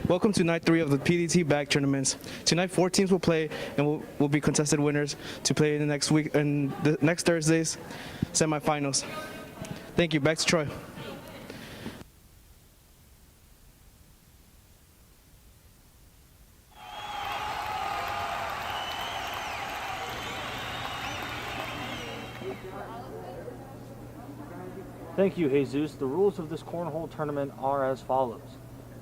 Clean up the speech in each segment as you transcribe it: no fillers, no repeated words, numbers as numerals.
Welcome to night 3 of the PDT bag tournaments. Tonight 4 teams will play and will be contested winners to play in the next week and the next Thursday's semifinals. Thank you. Back to Troy. Thank you, Jesus. The rules of this cornhole tournament are as follows.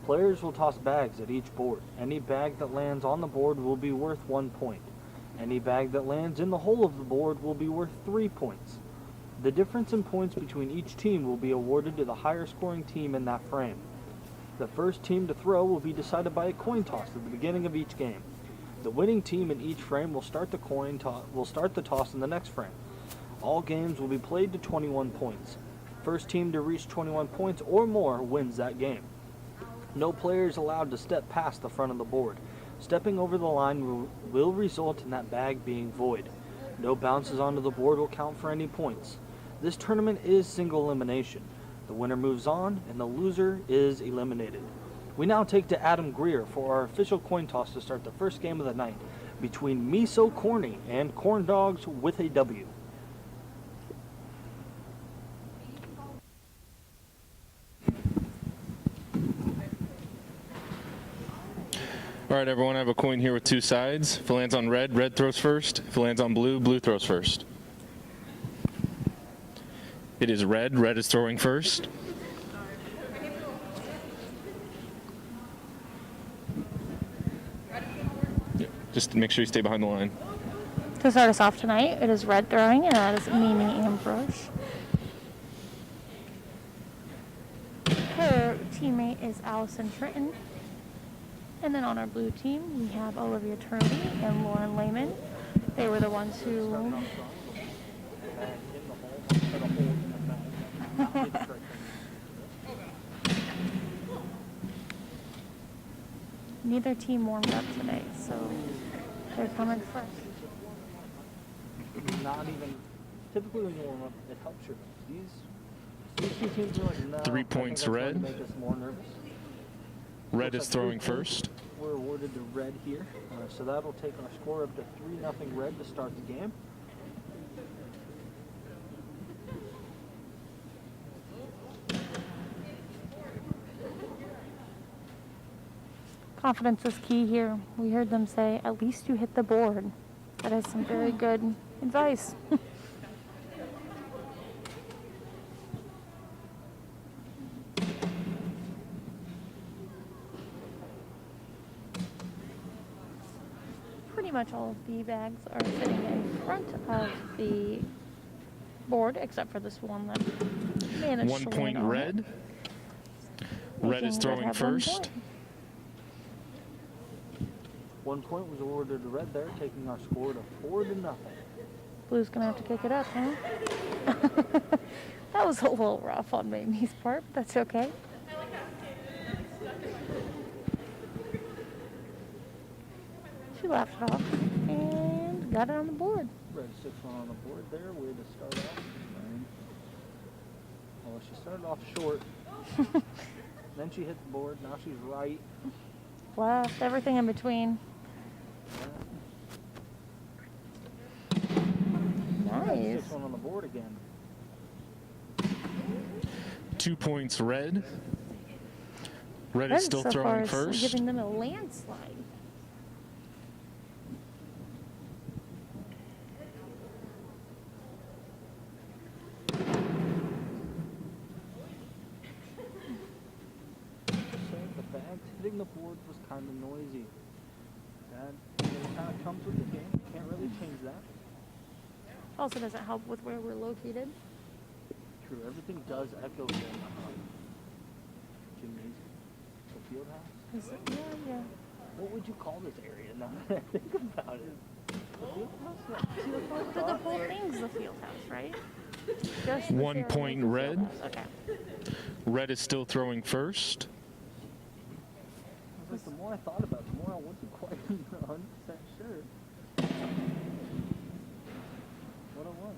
Players will toss bags at each board. Any bag that lands on the board will be worth 1 point. Any bag that lands in the hole of the board will be worth 3 points. The difference in points between each team will be awarded to the higher scoring team in that frame. The first team to throw will be decided by a coin toss at the beginning of each game. The winning team in each frame will start the toss in the next frame. All games will be played to 21 points. First team to reach 21 points or more wins that game. No player is allowed to step past the front of the board. Stepping over the line will result in that bag being void. No bounces onto the board will count for any points. This tournament is single elimination. The winner moves on and the loser is eliminated. We now take to Adam Greer for our official coin toss to start the first game of the night between Me So Corny and Corn Dogs with a W. All right, everyone, I have a coin here with 2 sides. If it lands on red, red throws first. If it lands on blue, blue throws first. It is red. Red is throwing first. Yeah, just make sure you stay behind the line. To start us off tonight, it is red throwing, and that is Mimi Ambrose. Her teammate is Allison Trenton. And then on our blue team, we have Olivia Turley and Lauren Lehman. They were the ones who... Neither team warmed up today, so they're coming fresh. Not even... Typically when you warm up, it helps you. These 2 teams are like, no. 3 points red. Make us more nervous. Red is throwing first. We're awarded to red here, so that'll take our score up to 3-0 red to start the game. Confidence is key here. We heard them say, at least you hit the board. That is some very good advice. Pretty much all of the bags are sitting in front of the board, except for this one that managed 1 to point land on red. it. Red is throwing first. 1 point was awarded to red there, taking our score to 4-0. Blue's gonna have to kick it up, huh? That was a little rough on Mamie's part, but that's okay. She laughed it off and got it on the board. Red 6-1 on the board there, way to start off. Well, she started off short. Then she hit the board, now she's right. Left, everything in between. Nice. 6-1 on the board again. 2 points red. Red Red is still so far throwing is first. giving them a landslide. Hitting the board was kind of noisy. That kind of comes with the game. You can't really change that. Also doesn't help with where we're located. True, everything does echo here in the gymnasium, the field house. Is it? Yeah. What would you call this area now that I think about it? The field house? The whole thing's the field house, right? Just 1 point red. Okay. Red is still throwing first. The more I thought about it, the more I wasn't quite 100% sure. What I want.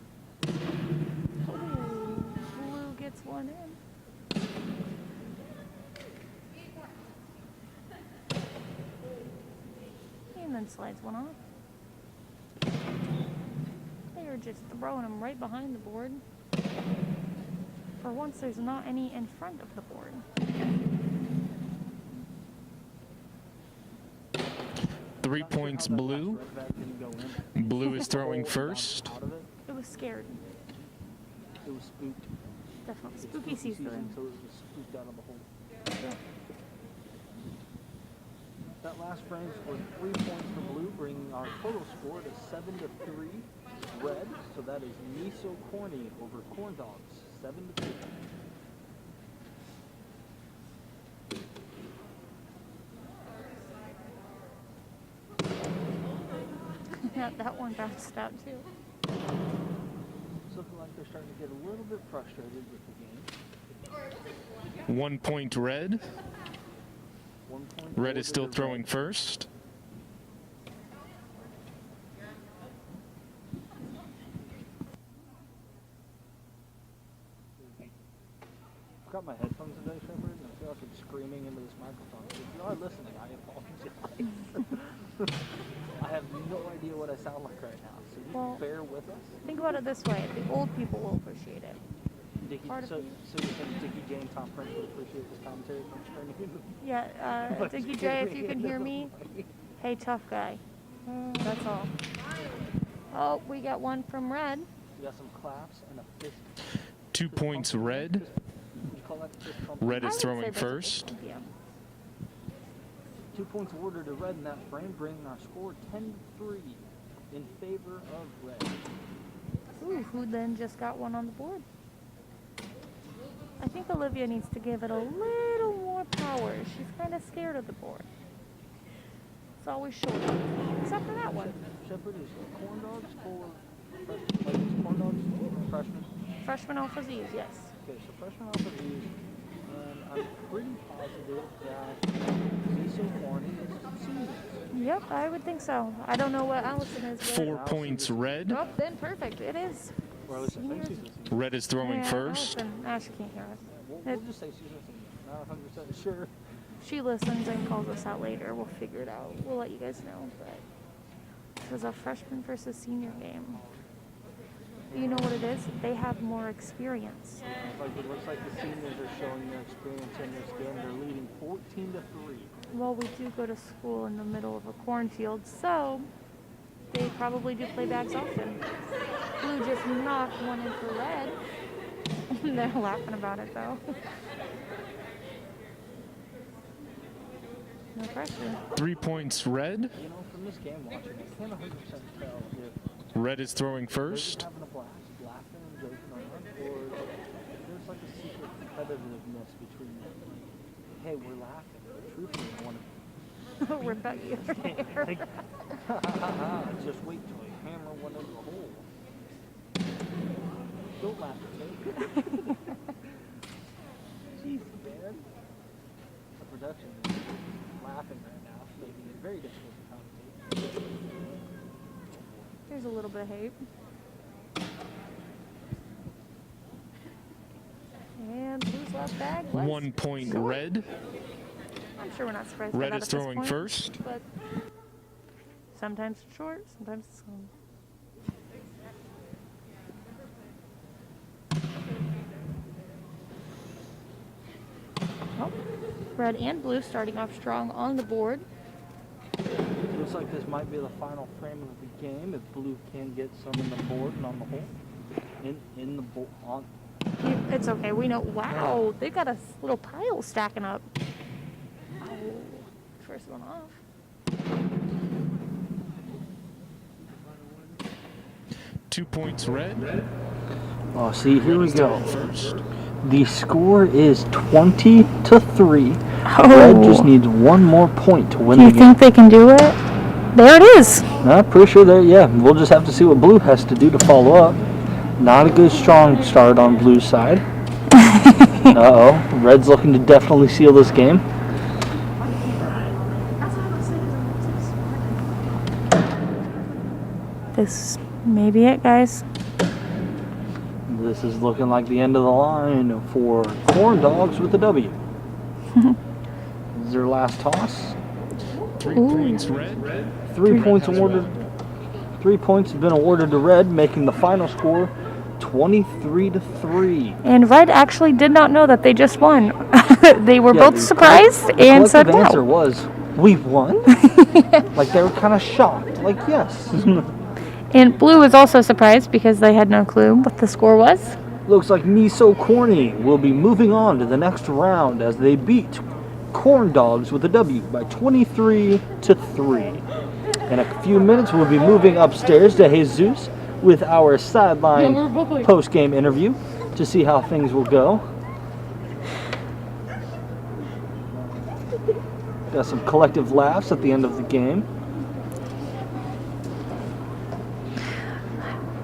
Ooh, Blue gets one in. and slides one off. They are just throwing them right behind the board. For once, there's not any in front of the board. 3 points blue. Blue is throwing first. It was scared. It was spooked. Definitely. Spooky season. So it was spooked out of the hole. That last frame scored 3 points for blue, bringing our total score to 7-3 red. So that is Miso Corny over Corn Dogs, 7-3. That one bounced out too. It's looking like they're starting to get a little bit frustrated with the game. 1 point red. 1 point. Red is still throwing first. I've got my headphones today, Shepard, and I feel like I'm screaming into this microphone. So if you are listening, I apologize. I have no idea what I sound like right now, so you Well, bear with us. Think about it this way. The old people will appreciate it. Dickie, Part of so me. you think Dickie J and Tom Prince would appreciate this commentary from screaming? Yeah, Dickie J, if you can hear me, hey, tough guy. That's all. Oh, we got one from red. We got some claps and a fist. 2 points red. You call that fist pump? Red I is would say throwing that's a first. big one, 2 points awarded to red in that frame, bringing our score 10-3 in favor of red. yeah. Ooh, who then just got one on the board? I think Olivia needs to give it a little more power. She's kind of scared of the board. It's always short, except for that one. Shepard, is Corn Dogs for freshmen? Like, is Corn Dogs freshmen? Freshman off Aziz, yes. Okay, so freshman off of these, and I'm pretty positive that Miso Corny is seniors. Yep, I would think so. I don't know what Allison is. Yet. 4 points red. Oh, then perfect. It is. Or at least I think Seniors. she's a senior. Red is throwing Yeah, first. Allison, she can't hear us. We'll just say she's a senior. Not 100% sure. She listens and calls us out later. We'll figure it out. We'll let you guys know. But this is a freshman versus senior game. You know what it is? They have more experience. Like it looks like the seniors are showing their experience in this game. They're leading 14-3. Well, we do go to school in the middle of a cornfield, so they probably do play bags often. Blue just knocked one in for red. They're laughing about it, though. No pressure. 3 points red. You know, from this game watching, I can't 100% tell if Red is throwing they're first. just having a blast, laughing and joking around, or if there's like a secret competitiveness between them. Hey, we're laughing. Truthfully, I want to We're about you. like, just wait till I hammer one into the hole. Don't laugh at me. Jeez, man. The production is laughing right now, making it very difficult to commentate. There's a little bit of hate. And who's left bag? Was 1 point short. red. I'm sure we're not surprised by Red that is at this throwing point, first. But sometimes it's short, sometimes it's long. Oh, red and blue starting off strong on the board. Looks like this might be the final frame of the game if blue can get some in the board and on the hole. In the board on. It's okay. We know. Wow, they got a little pile stacking up. Oh, first one off. 2 points red. Oh, see, here we go. First. The score is 20-3. Oh. Red just needs one more point to win Do you the game. think they can do it? There it is. I'm pretty sure that, yeah, we'll just have to see what blue has to do to follow up. Not a good strong start on blue's side. Uh-oh. Red's looking to definitely seal this game. This may be it, guys. This is looking like the end of the line for Corn Dogs with a W. This is their last toss. points, red. 3 points awarded. 3 points have been awarded to red, making the final score 23-3. And red actually did not know that they just won. They were Yeah, both surprised the and said collective answer wow. was, "We won." Like they were kind of shocked. Like, yes. And blue was also surprised because they had no clue what the score was. Looks like Me So Corny will be moving on to the next round as they beat Corn Dogs with a W by 23-3. In a few minutes, we'll be moving upstairs to Jesus with our sideline post-game interview to see how things will go. Got some collective laughs at the end of the game.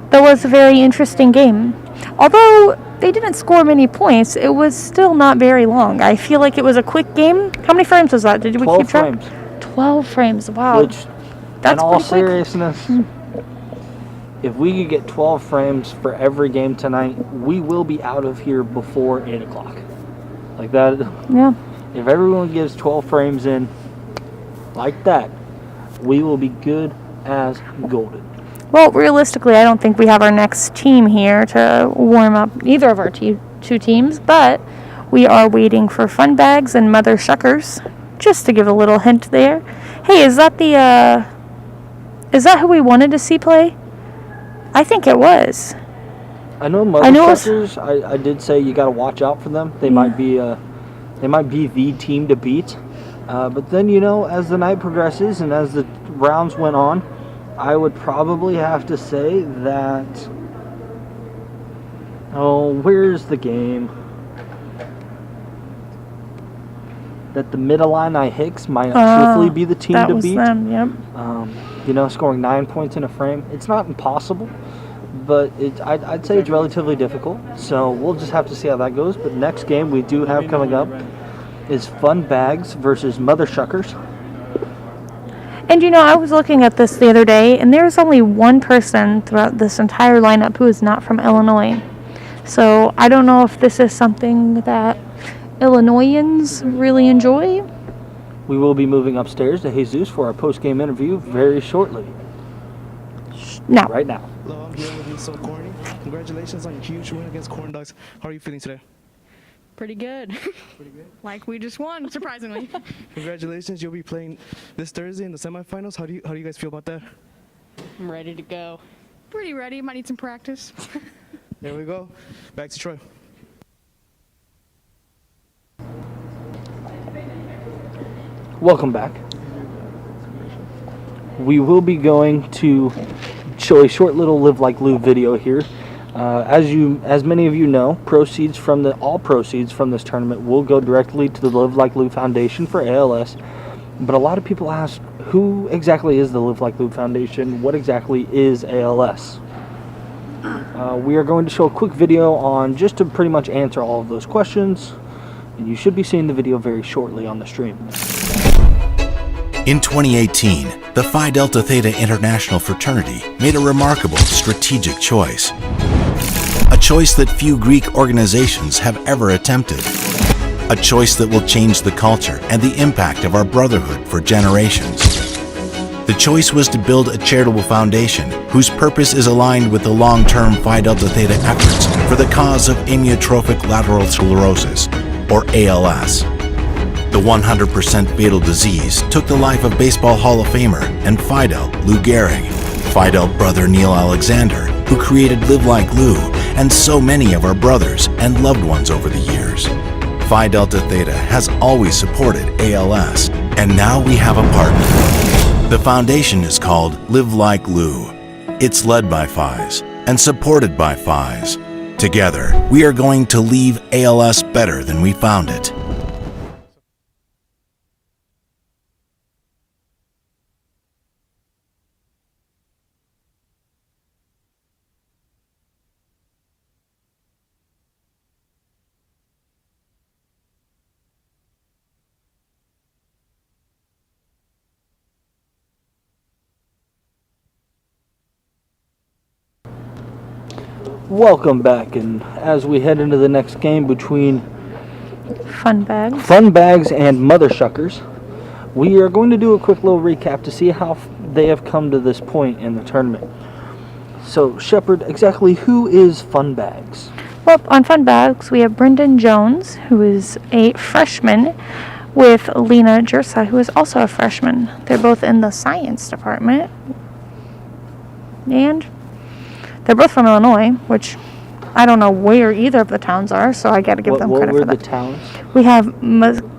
That was a very interesting game. Although they didn't score many points, it was still not very long. I feel like it was a quick game. How many frames was that? Did we 12 keep track? frames. 12 frames. Wow. Which, That's in all pretty quick. seriousness, if we could get 12 frames for every game tonight, we will be out of here before 8 o'clock. Like that. Yeah. If everyone gives 12 frames in like that, we will be good as golden. Well, realistically, I don't think we have our next team here to warm up either of our two teams, but we are waiting for Fun Bags and Mother Shuckers, just to give a little hint there. Hey, is that who we wanted to see play? I think it was. I know Mother Shuckers, I did say you got to watch out for them. They might be the team to beat. But then, as the night progresses and as the rounds went on, I would probably have to say that, where's the game? That the Mid-Illini Hicks might truthfully be the team to beat. That was them, yep. Scoring 9 points in a frame. It's not impossible, but I'd say it's relatively difficult. So we'll just have to see how that goes. But next game we do have coming up is Fun Bags versus Mother Shuckers. And I was looking at this the other day, and there's only one person throughout this entire lineup who is not from Illinois. So I don't know if this is something that Illinoisans really enjoy. We will be moving upstairs to Jesus for our post-game interview very shortly. No. Right now. Hello, I'm here with Me So Corny. Congratulations on your huge win against Corn Dogs. How are you feeling today? Pretty good. Pretty good. Like we just won, surprisingly. Congratulations, you'll be playing this Thursday in the semifinals. How do you guys feel about that? I'm ready to go. Pretty ready. Might need some practice. There we go. Back to Troy. Welcome back. We will be going to show a short little Live Like Lou video here. As many of you know, all proceeds from this tournament will go directly to the Live Like Lou Foundation for ALS. But a lot of people ask, who exactly is the Live Like Lou Foundation? What exactly is ALS? We are going to show a quick video on just to pretty much answer all of those questions. And you should be seeing the video very shortly on the stream. In 2018, the Phi Delta Theta International Fraternity made a remarkable strategic choice. A choice that few Greek organizations have ever attempted. A choice that will change the culture and the impact of our brotherhood for generations. The choice was to build a charitable foundation whose purpose is aligned with the long-term Phi Delta Theta efforts for the cause of amyotrophic lateral sclerosis, or ALS. The 100% fatal disease took the life of Baseball Hall of Famer and Phi Delta Lou Gehrig, Phi Delta brother Neil Alexander, who created Live Like Lou, and so many of our brothers and loved ones over the years. Phi Delta Theta has always supported ALS, and now we have a partner. The foundation is called Live Like Lou. It's led by Phis and supported by Phis. Together, we are going to leave ALS better than we found it. Welcome back, and as we head into the next game between Fun Bags. Fun Bags and Mother Shuckers, we are going to do a quick little recap to see how they have come to this point in the tournament. So, Shepard, exactly who is Fun Bags? Well, on Fun Bags, we have Brendan Jones, who is a freshman, with Lena Jersa, who is also a freshman. They're both in the science department. And they're both from Illinois, which I don't know where either of the towns are, so I got to give them credit for that. What were the towns? We have Mascoutah.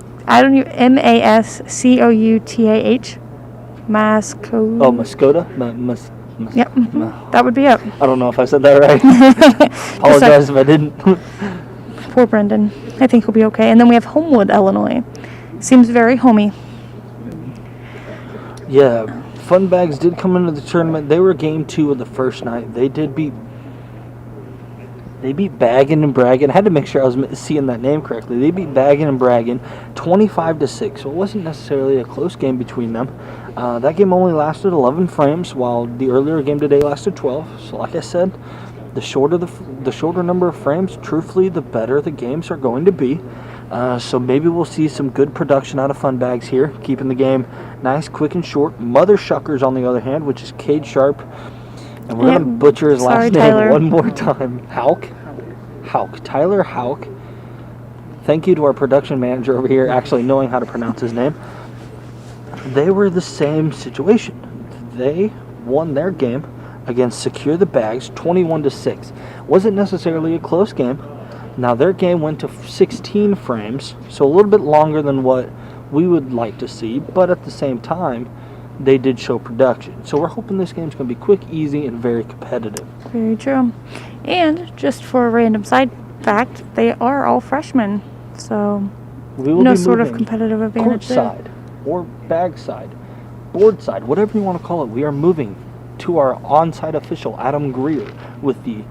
Masco. Oh, Mascota? Yep, that would be it. I don't know if I said that right. Apologize if I didn't. Poor Brendan. I think he'll be okay. And then we have Homewood, Illinois. Seems very homey. Yeah, Fun Bags did come into the tournament. They were game 2 of the first night. They beat Baggin and Braggin. I had to make sure I was seeing that name correctly. They beat Baggin and Braggin 25-6. So it wasn't necessarily a close game between them. That game only lasted 11 frames, while the earlier game today lasted 12. So like I said, the shorter number of frames, truthfully, the better the games are going to be. So maybe we'll see some good production out of Fun Bags here, keeping the game nice, quick, and short. Mother Shuckers, on the other hand, which is Cade Sharp. And we're going to butcher his last name one more time. Hauk. Tyler Hauk. Thank you to our production manager over here actually knowing how to pronounce his name. They were the same situation. They won their game against Secure the Bags 21-6. Wasn't necessarily a close game. Now their game went to 16 frames, so a little bit longer than what we would like to see, but at the same time, they did show production. So we're hoping this game's going to be quick, easy, and very competitive. Very true. And just for a random side fact, they are all freshmen, so no sort of competitive advantage there. Court side, or bag side, board side, whatever you want to call it, we are moving to our on-site official, Adam Greer, with the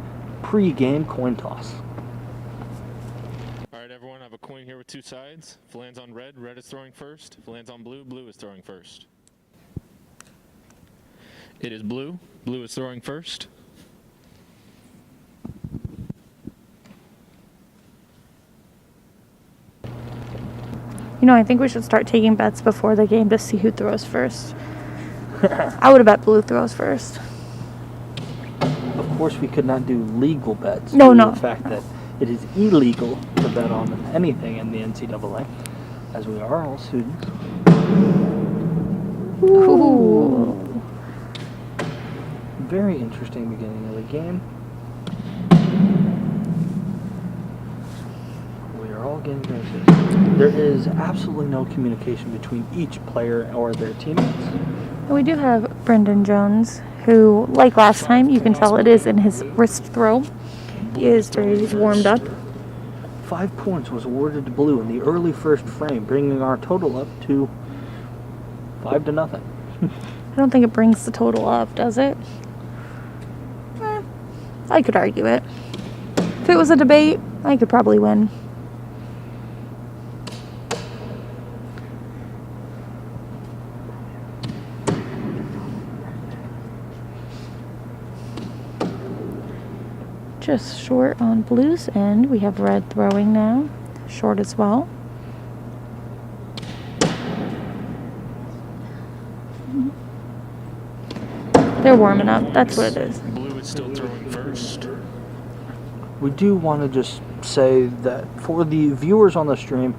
pre-game coin toss. All right, everyone, I have a coin here with 2 sides. If it lands on red, red is throwing first. If it lands on blue, blue is throwing first. It is blue. Blue is throwing first. You know, I think we should start taking bets before the game to see who throws first. I would have bet blue throws first. Of course, we could not do legal bets. No. The fact that it is illegal to bet on anything in the NCAA, as we are all students. Ooh. Very interesting beginning of the game. We are all getting very serious. There is absolutely no communication between each player or their teammates. And we do have Brendan Jones, who, like last time, you can tell it is in his wrist throw. He's warmed up. 5 points was awarded to blue in the early first frame, bringing our total up to 5-0. I don't think it brings the total up, does it? I could argue it. If it was a debate, I could probably win. Just short on blue's end. We have red throwing now. Short as well. They're warming up. That's what it is. Blue is still throwing first. We do want to just say that for the viewers on the stream,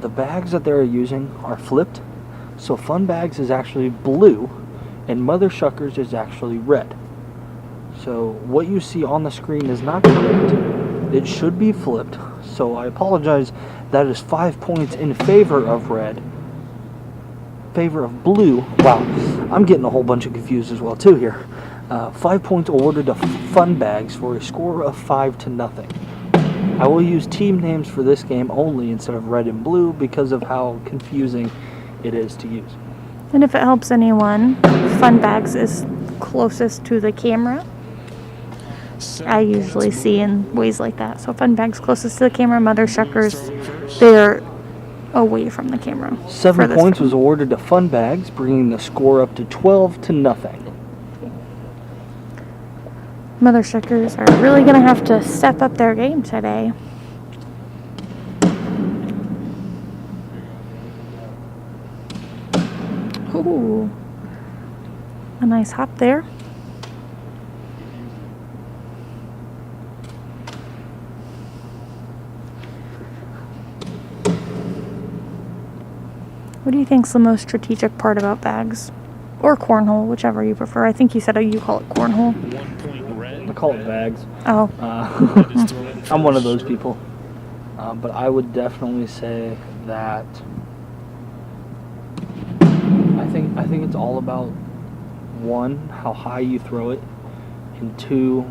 the bags that they're using are flipped. So Fun Bags is actually blue and Mother Shuckers is actually red. So what you see on the screen is not correct. It should be flipped. So I apologize. That is 5 points in favor of red. Favor of blue. Wow, I'm getting a whole bunch of confused as well too here. 5 points awarded to Fun Bags for a score of 5-0. I will use team names for this game only instead of red and blue because of how confusing it is to use. And if it helps anyone, Fun Bags is closest to the camera. I usually see in ways like that. So Fun Bags closest to the camera, Mother Shuckers, they're away from the camera. 7 points was awarded to Fun Bags, bringing the score up to 12-0. Mother Shuckers are really going to have to step up their game today. Ooh. A nice hop there. What do you think's the most strategic part about bags? Or cornhole, whichever you prefer. I think you said you call it cornhole. 1 point red. I call it bags. Oh. Red is throwing first. I'm one of those people. But I would definitely say that I think it's all about, one, how high you throw it, and two,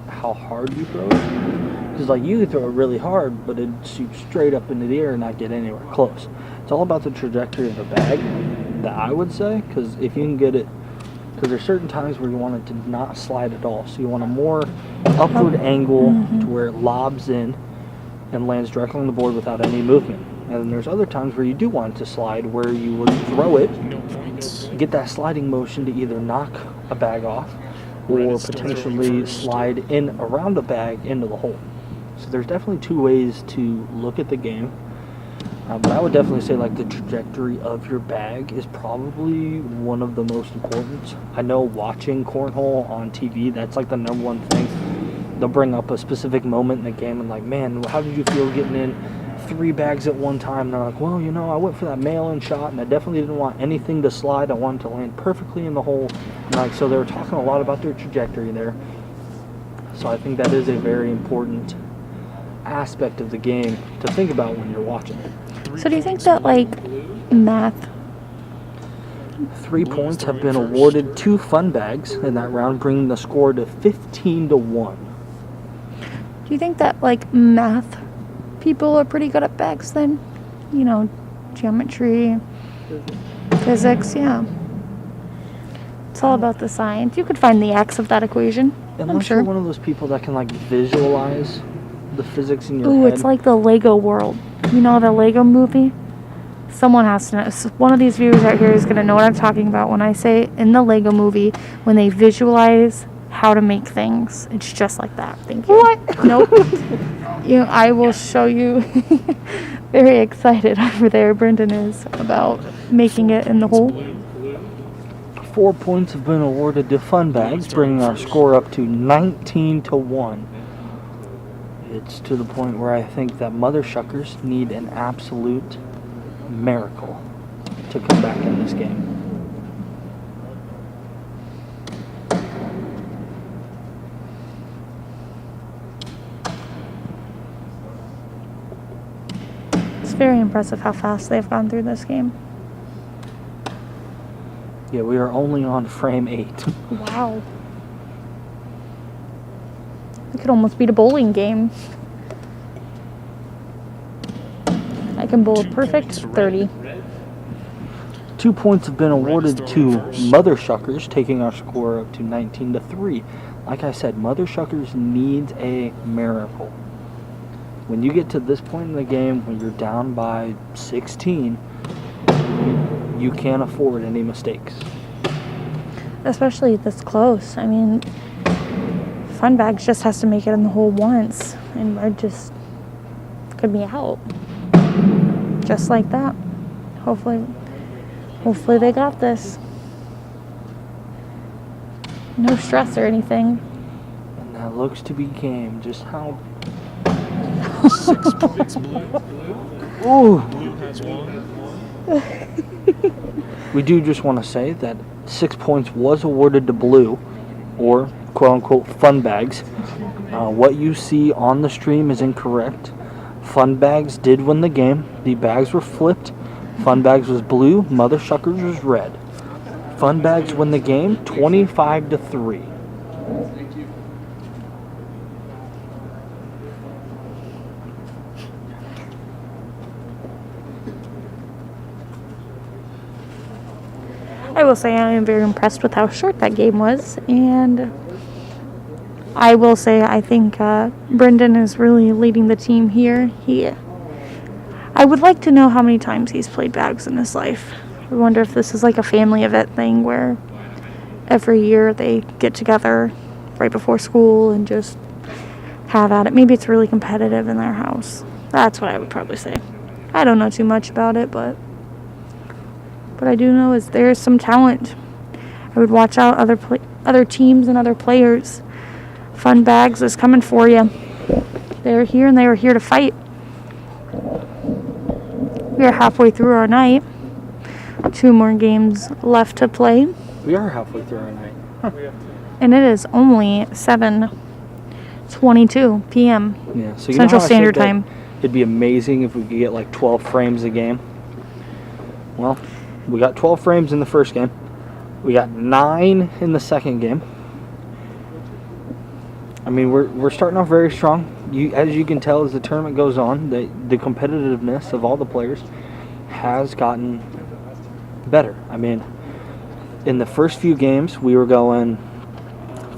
how hard you throw it. Because like you can throw it really hard, but it'd shoot straight up into the air and not get anywhere close. It's all about the trajectory of the bag, that I would say, because if you can get it, because there's certain times where you want it to not slide at all. So you want a more upward angle to where it lobs in and lands directly on the board without any movement. And then there's other times where you do want it to slide, where you would throw it, No points. get that sliding motion to either knock a bag off or potentially slide in around a bag into the hole. So there's definitely two ways to look at the game. But I would definitely say like the trajectory of your bag is probably one of the most important. I know watching cornhole on TV, that's like the number one thing. They'll bring up a specific moment in the game and like, man, how did you feel getting in 3 bags at one time? And they're like, well, you know, I went for that mail-in shot and I definitely didn't want anything to slide. I wanted to land perfectly in the hole. And like, so they were talking a lot about their trajectory there. So I think that is a very important aspect of the game to think about when you're watching it. So do you think that, like, math... 3 points have been awarded to fun bags in that round, bringing the score to 15-1. Do you think that, like, math people are pretty good at bags then? You know, geometry, physics, yeah. It's all about the science. You could find the x of that equation, I'm Unless sure. you're one of those people that can like visualize the physics in your Ooh, head. it's like the Lego world. You know the Lego movie? Someone has to know. One of these viewers out here is going to know what I'm talking about when I say in the Lego movie, when they visualize how to make things. It's just like that. Thank you. What? Nope. I will show you. Very excited over there, Brendan is, about making it in the hole. 4 points have been awarded to fun bags, bringing our score up to 19-1. It's to the point where I think that mother shuckers need an absolute miracle to come back in this game. It's very impressive how fast they've gone through this game. Yeah, we are only on frame 8. Wow. It could almost beat a bowling game. I can bowl a perfect 30. 2 points have been awarded to mother shuckers, taking our score up to 19-3. Like I said, mother shuckers needs a miracle. When you get to this point in the game, when you're down by 16, you can't afford any mistakes. Especially this close. I mean, Fun Bags just has to make it in the hole once, and we're just could be out. Just like that. Hopefully they got this. No stress or anything. And that looks to be game. Just how... 6 points blue. Ooh! Blue has 1. We do just want to say that 6 points was awarded to blue, or quote-unquote fun bags. What you see on the stream is incorrect. Fun bags did win the game. The bags were flipped. Fun bags was blue, mother shuckers was red. Fun bags win the game 25-3. I will say I am very impressed with how short that game was, and I will say I think Brendan is really leading the team here. I would like to know how many times he's played bags in his life. I wonder if this is like a family event thing where every year they get together right before school and just have at it. Maybe it's really competitive in their house. That's what I would probably say. I don't know too much about it, but What I do know is there's some talent. I would watch out other teams and other players. Fun Bags is coming for you. They're here and they are here to fight. We are halfway through our night. 2 more games left to play. We are halfway through our night. And it is only 7:22 p.m. Yeah, so you Central know how I Standard said that Time. It'd be amazing if we could get like 12 frames a game. Well, we got 12 frames in the first game. We got 9 in the second game. I mean, we're starting off very strong. As you can tell, as the tournament goes on, the competitiveness of all the players has gotten better. I mean, in the first few games, we were going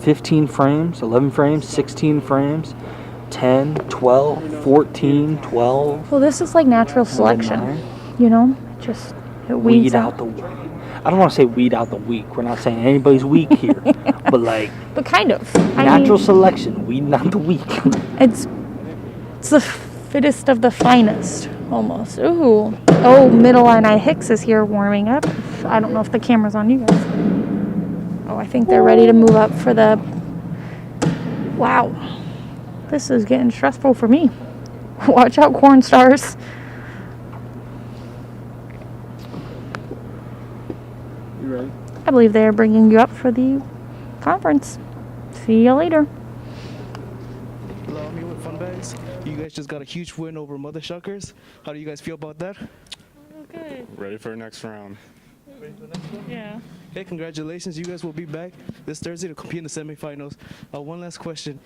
15 frames, 11 frames, 16 frames, 10, 12, 14, 12. Well, this is like natural selection. 9. You know? Just it weeds out. I don't want to say weed out the weak. We're not saying anybody's weak here. But like, But kind of. natural selection, weeding out the weak. It's the fittest of the finest, almost. Ooh. Oh, Middle Eye Hicks is here warming up. I don't know if the camera's on you guys. Oh, I think they're ready to move up for the... Wow. This is getting stressful for me. Watch out, Corn Stars. You ready? I believe they are bringing you up for the conference. See you later. Hello, I'm here with Fun Bags. You guys just got a huge win over Mother Shuckers. How do you guys feel about that? Okay. Ready for the next round. Yeah. Hey, congratulations. You guys will be back this Thursday to compete in the semifinals. One last question.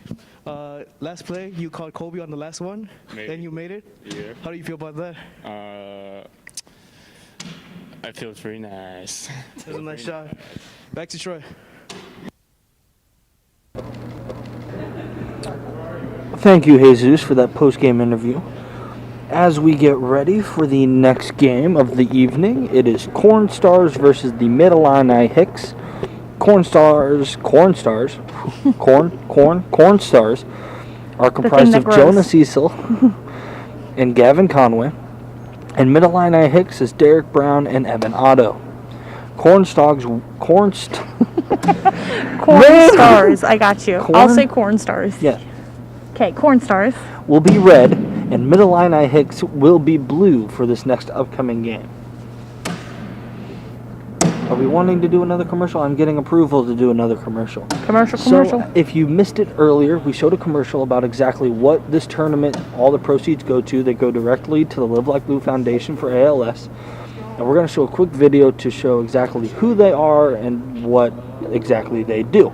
Last play, you caught Kobe on the last one, and you made it. Yeah. How do you feel about that? I feel pretty nice. It was a nice shot. Back to Troy. Thank you, Jesus, for that post-game interview. As we get ready for the next game of the evening, it is Corn Stars versus the Mid-Illini Hicks. Corn Stars are comprised of Jonah Cecil and Gavin Conway, and Mid-Illini Hicks is Derek Brown and Evan Otto. Corn Stars, I got you. I'll say Corn Stars. yeah, Okay, Corn Stars. will be red, and Mid-Illini Hicks will be blue for this next upcoming game. Are we wanting to do another commercial? I'm getting approval to do another commercial. Commercial. So, if you missed it earlier, we showed a commercial about exactly what this tournament, all the proceeds go to. They go directly to the LiveLikeLou Foundation for ALS. And we're going to show a quick video to show exactly who they are and what exactly they do.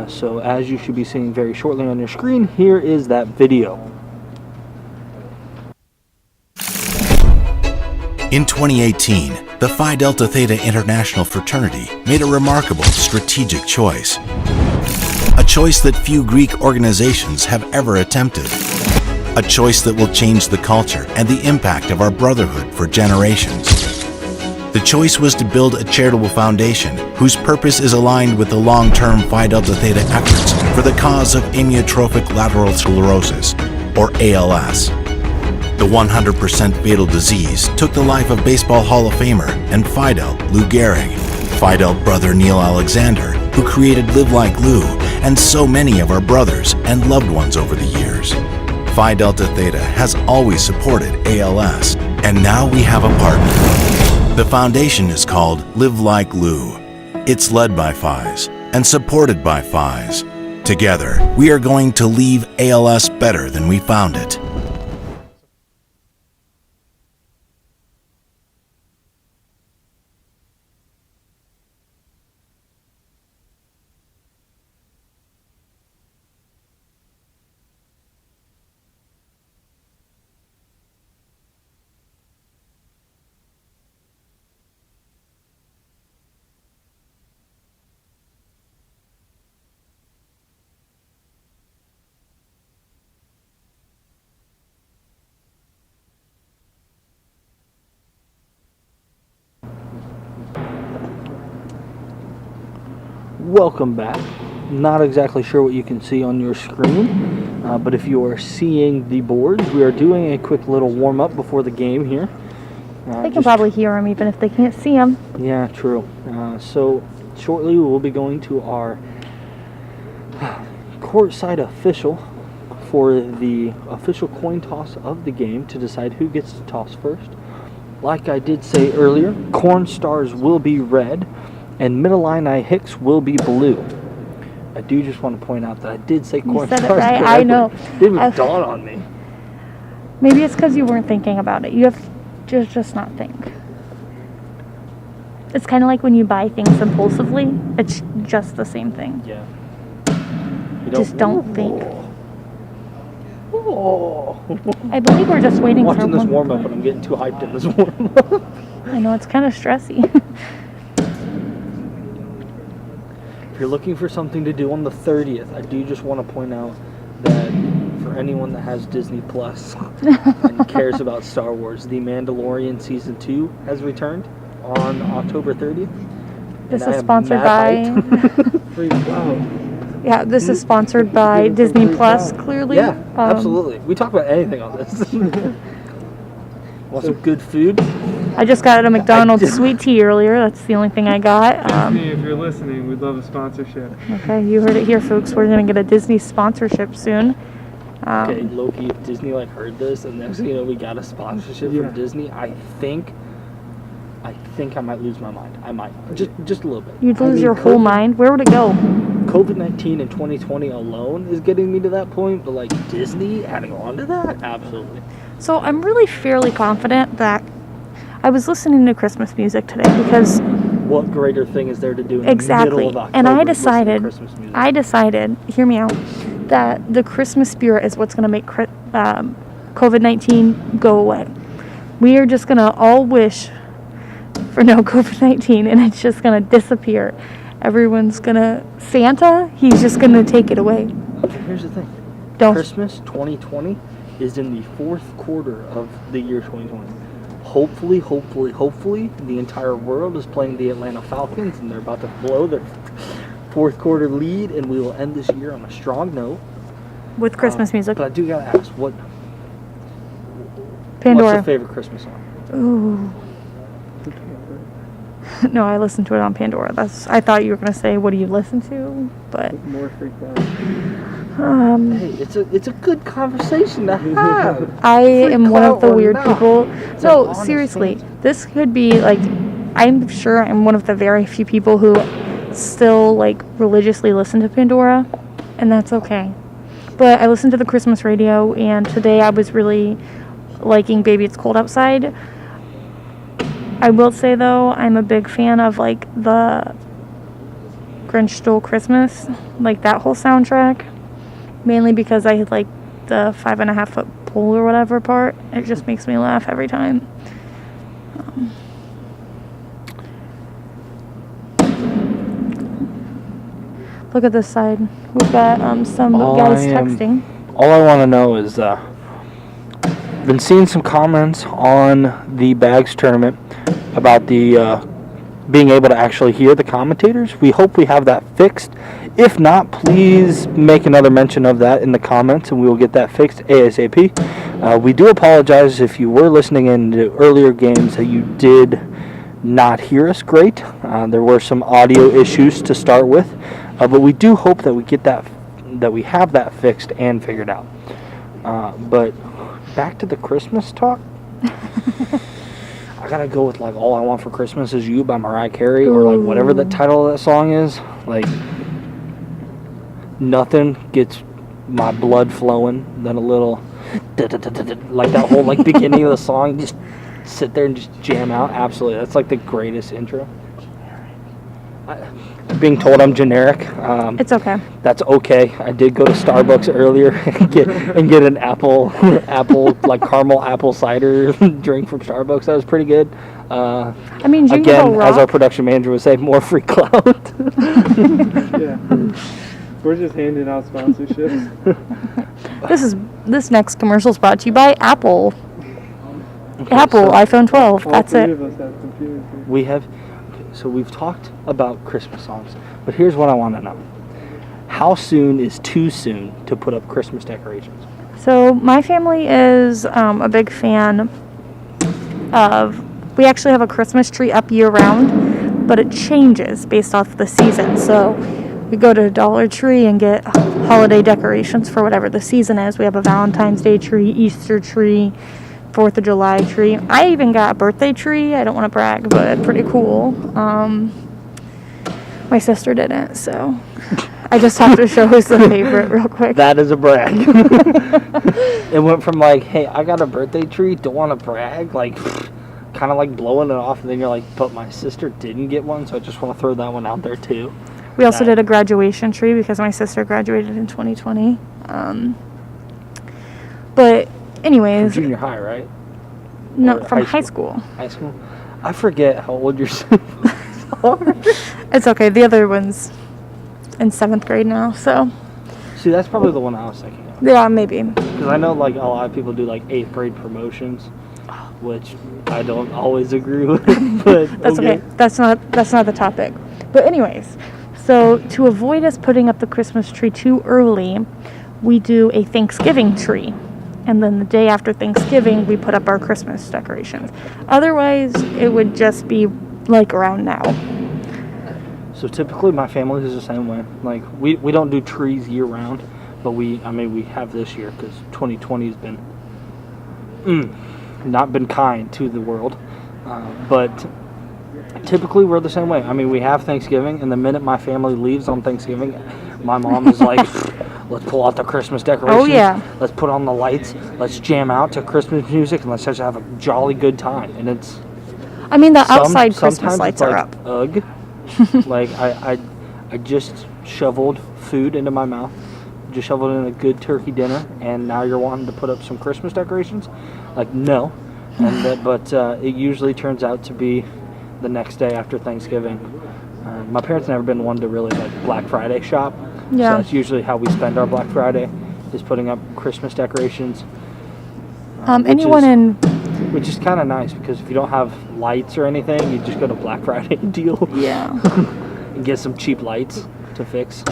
So as you should be seeing very shortly on your screen, here is that video. In 2018, the Phi Delta Theta International fraternity made a remarkable strategic choice. A choice that few Greek organizations have ever attempted. A choice that will change the culture and the impact of our brotherhood for generations. The choice was to build a charitable foundation whose purpose is aligned with the long-term Phi Delta Theta efforts for the cause of amyotrophic lateral sclerosis, or ALS. The 100% fatal disease took the life of Baseball Hall of Famer and Phi Delta Lou Gehrig, Phi Delta brother Neil Alexander, who created LiveLikeLou, and so many of our brothers and loved ones over the years. Phi Delta Theta has always supported ALS, and now we have a partner. The foundation is called LiveLikeLou. It's led by Phis and supported by Phis. Together, we are going to leave ALS better than we found it. Welcome back. Not exactly sure what you can see on your screen, but if you are seeing the boards, we are doing a quick little warm-up before the game here. They can probably hear him even if they can't see him. Yeah, true. So shortly we will be going to our courtside official for the official coin toss of the game to decide who gets to toss first. Like I did say earlier, Corn Stars will be red and Middle Illini Hicks will be blue. I do just want to point out that I did say Corn said it Stars right. correctly. I know. It didn't even dawn on me. Maybe it's because you weren't thinking about it. You have to just not think. It's kind of like when you buy things impulsively. It's just the same thing. Yeah. Just don't think. Oh. I believe we're just waiting Watching for this one. warm up, and I'm getting too hyped in this warm up. I know, it's kind of stressy. If you're looking for something to do on the 30th, I do just want to point out that for anyone that has Disney Plus and cares about Star Wars, The Mandalorian Season 2 has returned on October 30th. This and I is am sponsored mad by... hyped. Free cloud. Yeah, this is sponsored by Give us some Disney free Plus, clout. clearly. Yeah, absolutely. We talk about anything on this. Want some good food? I just got a McDonald's sweet tea earlier. That's the only thing I got. Disney, if you're listening, we'd love a sponsorship. Okay, you heard it here, folks. We're going to get a Disney sponsorship soon. Okay, Loki, if Disney heard this, and next thing you know, we got a sponsorship from Disney. I think I might lose my mind. I might just a little bit. You'd lose your whole mind. Where would it go? COVID-19 in 2020 alone is getting me to that point, but Disney adding on to that, absolutely. So I'm really fairly confident that I was listening to Christmas music today because What greater thing is there to do in exactly, the middle of October? and I than listen to Christmas music? decided, hear me out, that the Christmas spirit is what's going to make COVID-19 go away. We are just going to all wish for no COVID-19, and it's just going to disappear. Everyone's going to... Santa, he's just going to take it away. Here's the thing. Don't... Christmas 2020 is in the fourth quarter of the year 2020. Hopefully, the entire world is playing the Atlanta Falcons, and they're about to blow their fourth quarter lead, and we will end this year on a strong note. With Christmas music. But I do gotta ask, Pandora. what's your favorite Christmas song? Ooh. No, I listened to it on Pandora. I thought you were gonna say, what do you listen to? But More free cloud. Hey, it's a good conversation to have. I am one of the clout or weird not. people. It's No, an honest seriously, answer. this could be I'm sure I'm one of the very few people who still religiously listen to Pandora, and that's okay. But I listen to the Christmas radio, and today I was really liking Baby It's Cold Outside. I will say though, I'm a big fan of the Grinch Stole Christmas, that whole soundtrack. Mainly because I like the 5.5 foot pole or whatever part. It just makes me laugh every time. Look at this side. We've got some guys texting. All I want to know is, been seeing some comments on the Bags tournament about the being able to actually hear the commentators. We hope we have that fixed. If not, please make another mention of that in the comments, and we will get that fixed ASAP. We do apologize if you were listening in to earlier games that you did not hear us great. There were some audio issues to start with, but we do hope that we get that we have that fixed and figured out. But back to the Christmas talk. I gotta go with All I Want for Christmas Is You by Mariah Carey, or whatever the title of that song is. Nothing gets my blood flowing than a little that whole beginning of the song. Just sit there and just jam out. Absolutely, that's the greatest intro. Being told I'm generic. It's okay. That's okay. I did go to Starbucks earlier and get an apple caramel apple cider drink from Starbucks. That was pretty good. Jingle again, Bell Rock. as our production manager would say, more free clout. Yeah. We're just handing out sponsorships. This next commercial is brought to you by Apple. Okay, Apple so iPhone 12. All That's three it. of us have computers here. we have. So we've talked about Christmas songs, but here's what I want to know: how soon is too soon to put up Christmas decorations? So my family is a big fan of we actually have a Christmas tree up year round, but it changes based off the season. So we go to Dollar Tree and get holiday decorations for whatever the season is. We have a Valentine's Day tree, Easter tree, 4th of July tree. I even got a birthday tree. I don't want to brag, but pretty cool. My sister didn't, so I just have to show who's the favorite real quick. That is a brag. It went from like, hey, I got a birthday tree, don't want to brag, like kind of like blowing it off, and then you're like, but my sister didn't get one, so I just want to throw that one out there too. We also did a graduation tree because my sister graduated in 2020. But anyways, From junior high, right? no, or from high high school. High school? I forget how old your siblings are. It's okay. The other one's in 7th grade now, so See, that's probably the one I was thinking of. yeah, maybe. Because I know like a lot of people do like 8th grade promotions, which I don't always agree with. But That's okay. That's not the topic. But anyways, so to avoid us putting up the Christmas tree too early, we do a Thanksgiving tree. And then the day after Thanksgiving, we put up our Christmas decorations. Otherwise, it would just be like around now. So typically my family is the same way. Like we don't do trees year round, but we have this year because 2020 has been not been kind to the world. But typically we're the same way. I mean, we have Thanksgiving, and the minute my family leaves on Thanksgiving, my mom is like, let's pull out the Christmas decorations. Oh, yeah. Let's put on the lights. Let's jam out to Christmas music, and let's just have a jolly good time. And it's I mean, the outside Christmas sometimes lights it's are like, up. Ugh. Like I just shoveled food into my mouth. Just shoveled in a good turkey dinner, and now you're wanting to put up some Christmas decorations? Like, no. And but it usually turns out to be the next day after Thanksgiving. My parents never been one to really like Black Friday shop. Yeah. So that's usually how we spend our Black Friday, is putting up Christmas decorations. Which is kind of nice, because if you don't have lights or anything, you just go to Black Friday deal. Yeah. And get some cheap lights to fix.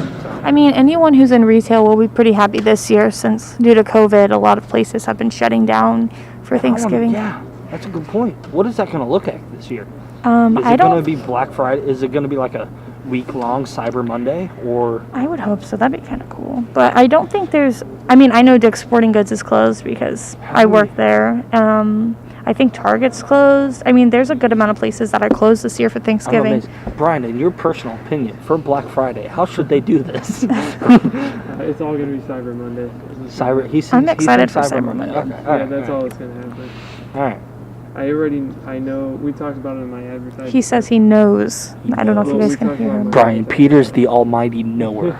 I mean, anyone who's in retail will be pretty happy this year, since due to COVID, a lot of places have been shutting down for Thanksgiving. Yeah, that's a good point. What is that going to look like this year? Is I it going to don't. be Black Friday? Is it going to be like a week-long Cyber Monday, or? I would hope so. That'd be kind of cool. But I don't think there's. I mean, I know Dick's Sporting Goods is closed because I work there. I think Target's closed. I mean, there's a good amount of places that are closed this year for I'm Thanksgiving. amazed. Brian, in your personal opinion, for Black Friday, how should they do this? It's all gonna be Cyber Monday. I'm excited for Cyber Monday. Okay, Yeah, that's all that's gonna happen. All right. I know. We talked about it in my advertising. He says he knows. I don't know if you Well, guys we can talked hear about him. my- Brian, Peter's the almighty knower.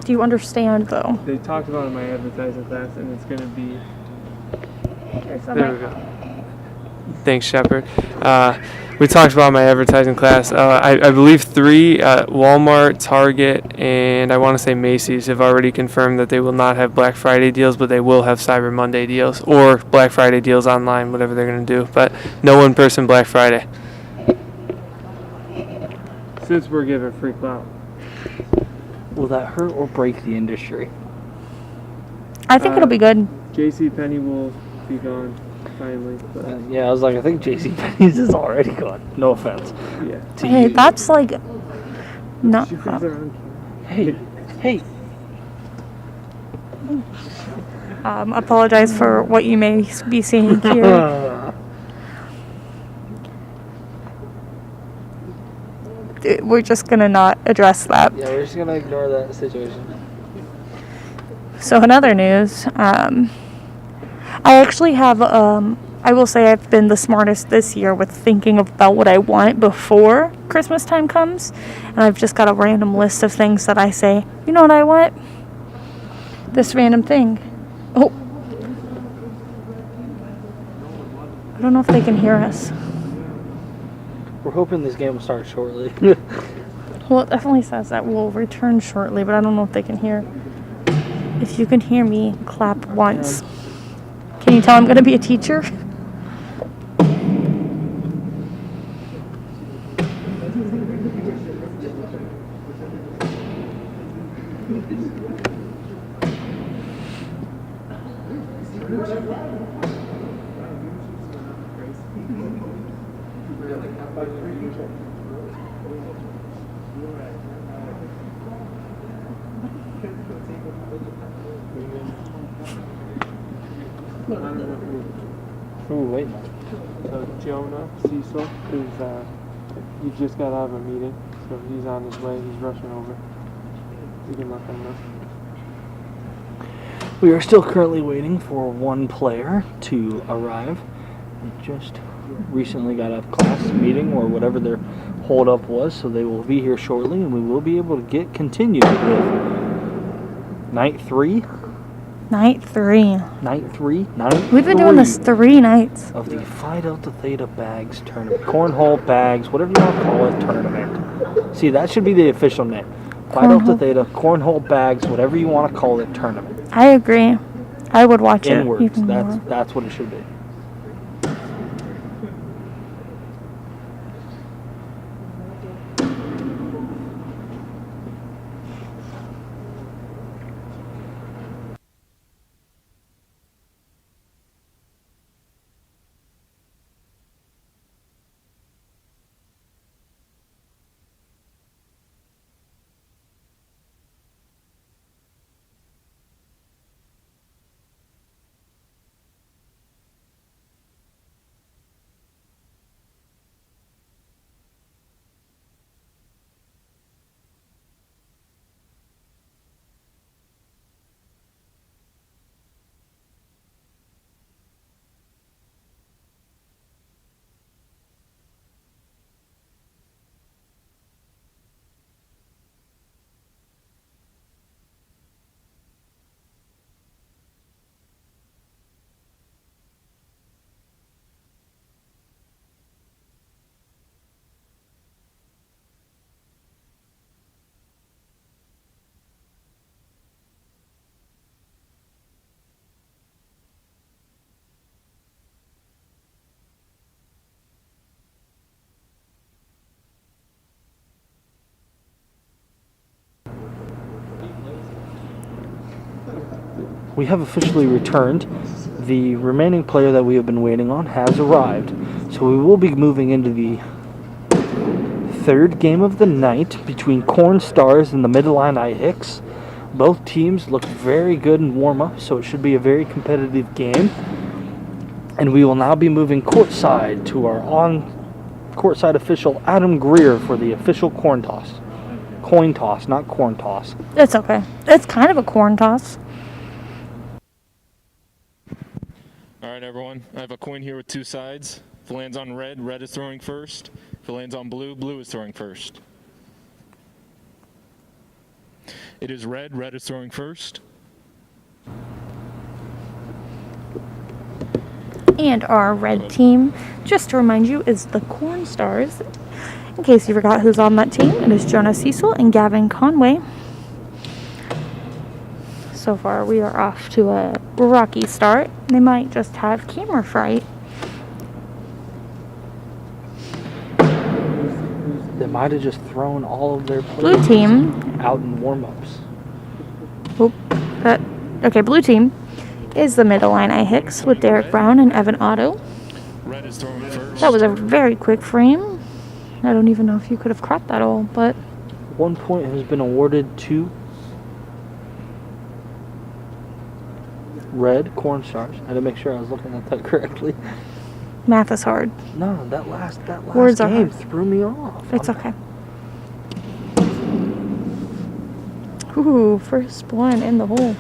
Do you understand, though? They talked about it in my advertising class, and it's gonna be. There's There we go. Thanks, Shepard. We talked about my advertising class. I believe 3, Walmart, Target, and I want to say Macy's have already confirmed that they will not have Black Friday deals, but they will have Cyber Monday deals or Black Friday deals online, whatever they're going to do. But no in-person Black Friday. Since we're giving free clout. Will that hurt or break the industry? I think it'll be good. JCPenney will be gone finally. But Yeah, I was like, I think JCPenney's is already gone. No offense. yeah. To Hey, you. that's like. Not. She thinks they're on Hey. Apologize for what you may be seeing here. We're just gonna not address that. Yeah, we're just gonna ignore that situation. So in other news, I actually have, I will say I've been the smartest this year with thinking about what I want before Christmas time comes. And I've just got a random list of things that I say, you know what I want? This random thing. Oh. I don't know if they can hear us. We're hoping this game will start shortly. Well, it definitely says that we'll return shortly, but I don't know if they can hear. If you can hear me, clap once. Can you tell I'm going to be a teacher? Ooh, wait. So Jonah Cecil is he just got out of a meeting, so he's on his way. He's rushing over. You can let them know. We are still currently waiting for one player to arrive. They just recently got out of class meeting or whatever their holdup was, so they will be here shortly, and we will be able to get continued with night 3. Night 3. Night 3. We've been doing this 3 nights. Of the Phi Delta Theta Bags tournament. Cornhole Bags, whatever you want to call it, tournament. See, that should be the official name. Phi Delta Theta, Cornhole Bags, whatever you want to call it, tournament. I agree. I would watch it Inwards. even more. That's what it should be. We have officially returned. The remaining player that we have been waiting on has arrived. So we will be moving into the third game of the night between Corn Stars and the Mid-Illini Hicks. Both teams look very good in warm-up, so it should be a very competitive game. And we will now be moving courtside to our on-courtside official, Adam Greer, for the official coin toss. Coin toss, not corn toss. It's okay. It's kind of a corn toss. All right, everyone. I have a coin here with 2 sides. If it lands on red, red is throwing first. If it lands on blue, blue is throwing first. It is red, red is throwing first. And our red team, just to remind you, is the Corn Stars. In case you forgot who's on that team, it is Jonah Cecil and Gavin Conway. So far, we are off to a rocky start. They might just have camera fright. They might have just thrown all of their Blue players team. out in warm-ups. Oh, okay, blue team is the Mid-Illini Hicks with Derek Brown and Evan Otto. Red is throwing first. That was a very quick frame. I don't even know if you could have caught that all, but 1 point has been awarded to red Corn Stars. I had to make sure I was looking at that correctly. math is hard. No, that last Words are game hard. threw me off. It's okay. Ooh, first one in the hole.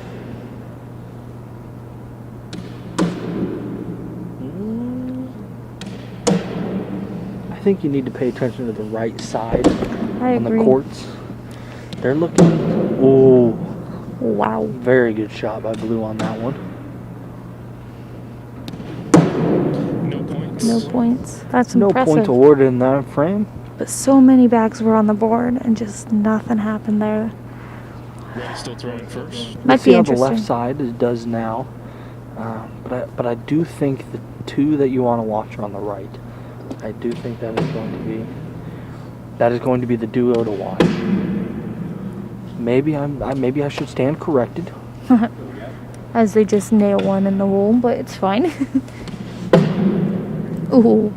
I think you need to pay attention to the right side I on agree. the courts. They're looking. Oh, Wow. very good shot by Blue on that one. No points. No points. That's No impressive. point awarded in that frame. But so many bags were on the board and just nothing happened there. Red is still throwing first. Might Let's see be how the interesting. left side does now. But I do think the two that you want to watch are on the right. I do think that is going to be the duo to watch. Maybe I should stand corrected. As they just nail one in the hole, but it's fine. Ooh.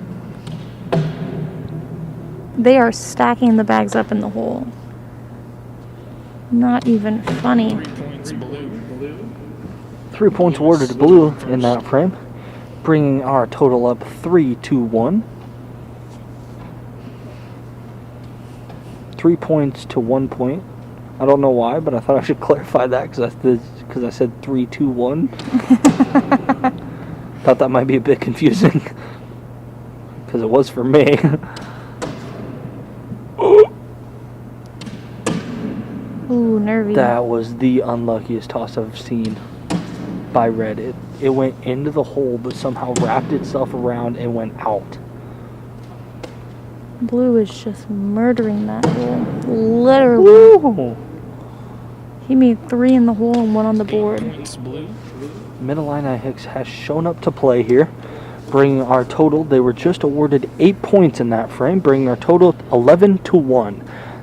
They are stacking the bags up in the hole. Not even funny. 3 points blue. 3 points awarded to blue in that frame, bringing our total up 3-1. 3 points to 1 point. I don't know why, but I thought I should clarify that because I said 3-2-1. Thought that might be a bit confusing because it was for me. Ooh, nervy. That was the unluckiest toss I've seen by red. It went into the hole, but somehow wrapped itself around and went out. Blue is just murdering that hole. Literally. Woo! He made 3 in the hole and 1 on the 8 board. points blue. Mid-Illini Hicks has shown up to play here, bringing our total. They were just awarded 8 points in that frame, bringing our total 11-1.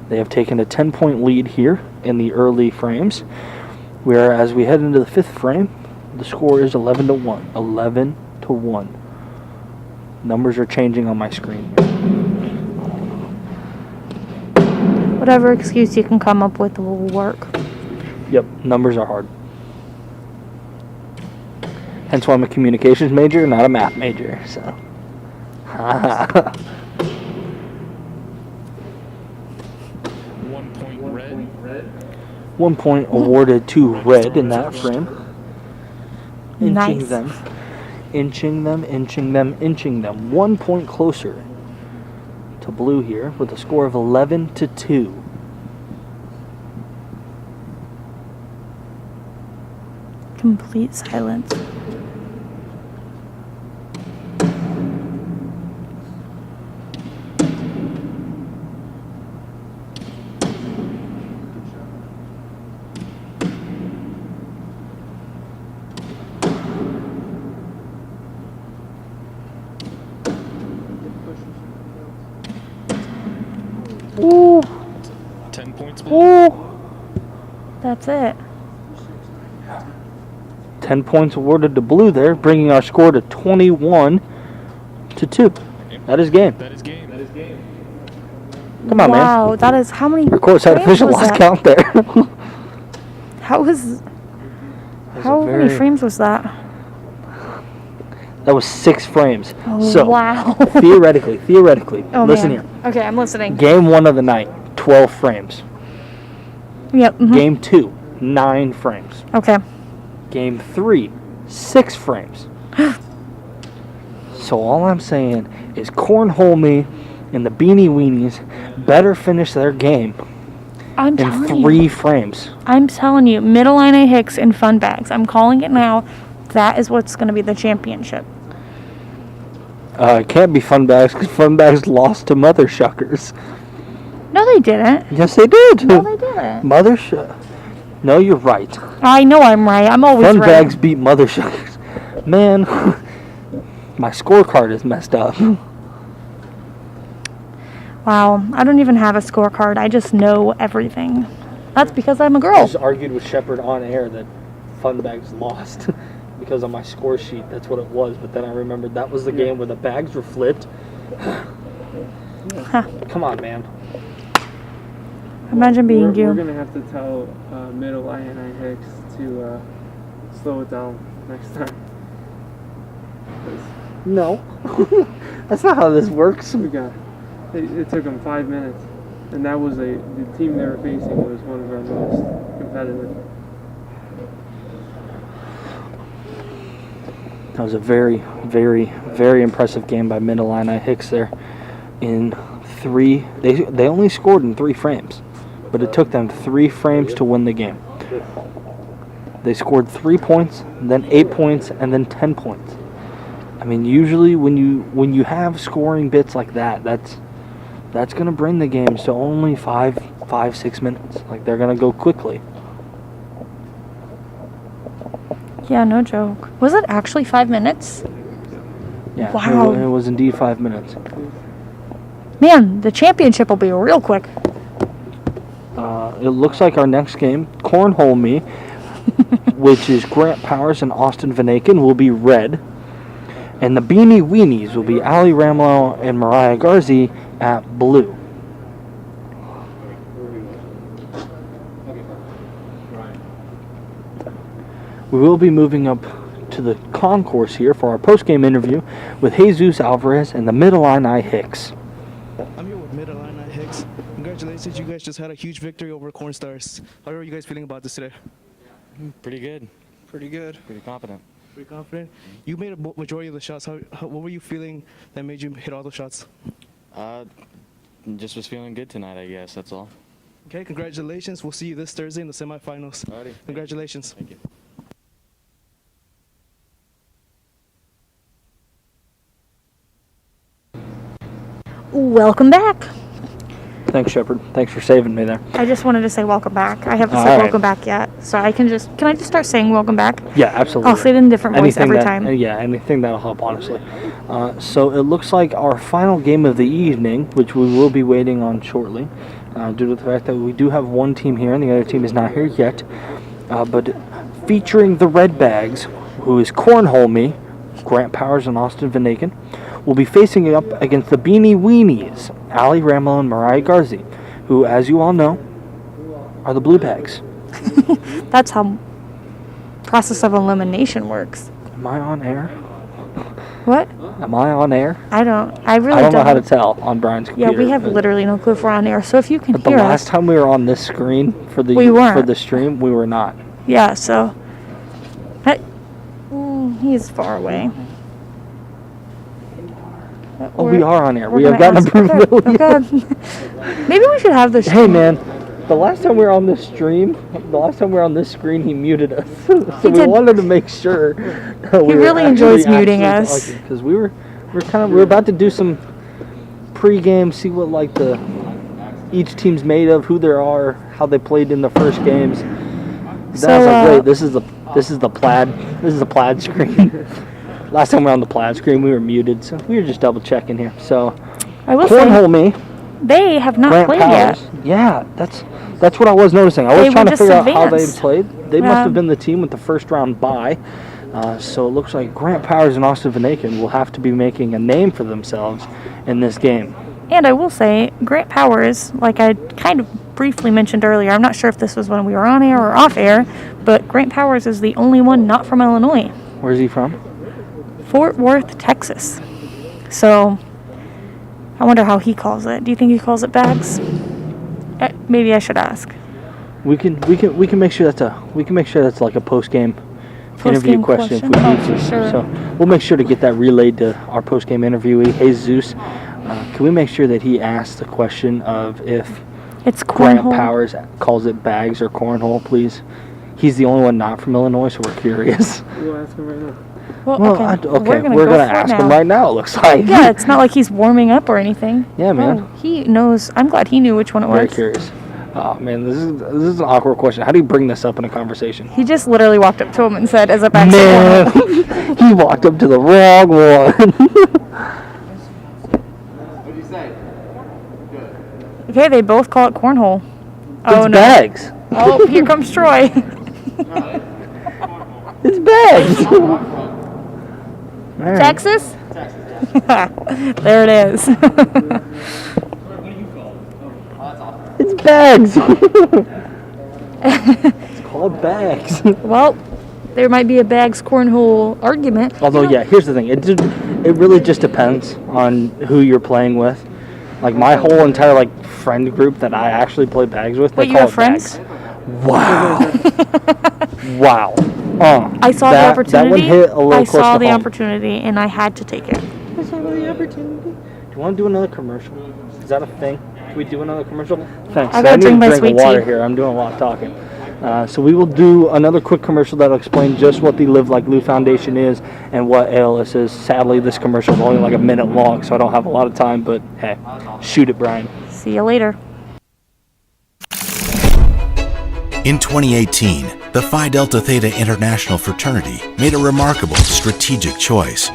They have taken a 10-point lead here in the early frames, whereas we head into the 5th frame, the score is 11-1. 11-1. Numbers are changing on my screen here. Whatever excuse you can come up with will work. Yep, numbers are hard. Hence why I'm a communications major, not a math major. So, 1 point red. 1 point awarded to red in that frame. Nice. Inching them. 1 point closer to blue here with a score of 11-2. Complete silence. Ooh, 10 points blue. ooh. That's it. 10 points awarded to blue there, bringing our score to 21-2. That is game. That is game. Come on, man. Wow, that is how many? Of course, that frames official was lost that? count there. How many frames was that? That was 6 frames. Oh, So, wow. theoretically, Oh, listen man. Okay, I'm listening. here. Game 1 of the night, 12 frames. Yep. Mhm. Game 2, 9 frames. Okay. Game 3, 6 frames. So all I'm saying is Cornhole Me and the Beanie Weenies better finish their game I'm in telling 3 you. frames. I'm telling you, Mid-Illini Hicks and Fun Bags. I'm calling it now. That is what's going to be the championship. It can't be Fun Bags because Fun Bags lost to Mother Shuckers. No, they didn't. Yes, they did. No, they didn't. Mother No, you're right. I know I'm right. I'm always Fun right. Bags beat Mother Shuckers. Man, my scorecard is messed up. Wow. I don't even have a scorecard. I just know everything. That's because I'm a I girl. just argued with Shepard on air that Fun Bags lost because on my score sheet that's what it was. But then I remembered that was the game where the bags were flipped. Come on, man. Imagine being We're you. going to have to tell Mid-Illini Hicks to slow it down next time. 'Cause No. That's not how this works. it took them 5 minutes. And that was the team they were facing was one of our most competitive. That was a very, very, very impressive game by Mid-Illini Hicks there. In 3, they only scored in 3 frames, but it took them 3 frames to win the game. They scored 3 points, then 8 points, and then 10 points. I mean, usually when you have scoring bits like that, that's gonna bring the games to only 5-6 minutes. Like, they're gonna go quickly. Yeah, no joke. Was it actually 5 minutes? Yeah, Wow. it was indeed 5 minutes. Man, the championship will be real quick. It looks like our next game, Cornhole Me, which is Grant Powers and Austin Vanaken, will be red. And the Beanie Weenies will be Ali Ramlow and Mariah Garzi at blue. We will be moving up to the concourse here for our post-game interview with Jesus Alvarez and the Mid-Illini Hicks. I'm here with Mid-Illini Hicks. Congratulations, you guys just had a huge victory over Corn Stars. How are you guys feeling about this today? Pretty good. Pretty good. Pretty confident. Pretty confident. You made a majority of the shots. What were you feeling that made you hit all the shots? Just was feeling good tonight, I guess. That's all. Okay, congratulations. We'll see you this Thursday in the semifinals. Alrighty. Congratulations. Thank you. Welcome back. Thanks, Shepard. Thanks for saving me there. I just wanted to say welcome back. I haven't All said right. welcome back yet, so can I just start saying welcome back? Yeah, absolutely. I'll say it in a different voice every that, time. Yeah, anything that'll help, honestly. So it looks like our final game of the evening, which we will be waiting on shortly, due to the fact that we do have one team here and the other team is not here yet, but featuring the Red Bags, who is Cornhole Me, Grant Powers and Austin Vanaken, will be facing up against the Beanie Weenies, Ali Ramel and Mariah Garzi, who, as you all know, are the Blue Bags. That's how process of elimination works. Am I on air? What? Am I on air? I don't really I don't know how to tell on Brian's Yeah, computer. we have but- literally no clue if we're on air. So if you can But the hear last us, time we were on this screen for the We weren't. for the stream, we were not. yeah. So, he's far away. Oh, we are on air. We're We have gonna gotten ask- approval. okay. Maybe we should have this. Hey man, the last time we were on this stream, the last time we were on this screen, he muted us. So He we did. wanted to make sure. That He really enjoys muting us. because we were about to do some pre-game, see what like each team's made of, who they are, how they played in the first games. Then So, I was like, wait, this is the plaid screen. Last time we were on the plaid screen, we were muted, so we were just double checking here. So, I will Cornhole say Me, they have not Grant played Powers. yet. Yeah, that's what I was noticing. I They was were trying to just figure out how they advanced. played. They must Yeah. have been the team with the first round bye. So it looks like Grant Powers and Austin Vanaken will have to be making a name for themselves in this game. And I will say, Grant Powers, like I kind of briefly mentioned earlier, I'm not sure if this was when we were on air or off air, but Grant Powers is the only one not from Illinois. Where's he from? Fort Worth, Texas. So, I wonder how he calls it. Do you think he calls it bags? Maybe I should ask. We can make sure that's like a post game interview Post-game question if we question? need Oh, to. for sure. So we'll make sure to get that relayed to our post game interviewee, Jesus. Can we make sure that he asks the question of if It's Grant cornhole. Powers calls it bags or cornhole, please? He's the only one not from Illinois, so we're curious. We'll ask him right now. Well, Well, okay. we're go gonna for it ask now. him right now. It looks like. Yeah, it's not like he's warming up or anything. Yeah, man. Oh, he knows. I'm glad he knew which one it Very was. curious. Oh man, this is an awkward question. How do you bring this up in a conversation? He just literally walked up to him and said, as a back Man, he walked up to the wrong one. Okay, they both call it cornhole. Oh, It's no. bags. Oh, here comes Troy. It's bags. Man. Texas? There it is. It's bags. It's called bags. Well, there might be a bags cornhole argument. Although, yeah, here's the thing. It really just depends on who you're playing with. Like my whole entire friend group that I actually play bags with, Wait, they you call have it friends? bags. Wow. Wow. I saw the opportunity. That one hit a little I close saw to the home. opportunity, and I had to take it. I saw the opportunity. Do you want to do another commercial? Is that a thing? Can we do another commercial? Thanks. I gotta need drink to my drink sweet water tea. here. I'm doing a lot of talking. So we will do another quick commercial that'll explain just what the LiveLikeLou Foundation is and what ALS is. Sadly, this commercial is only like a minute long, so I don't have a lot of time, but hey, shoot it, Brian. See you later. In 2018, the Phi Delta Theta International fraternity made a remarkable strategic choice.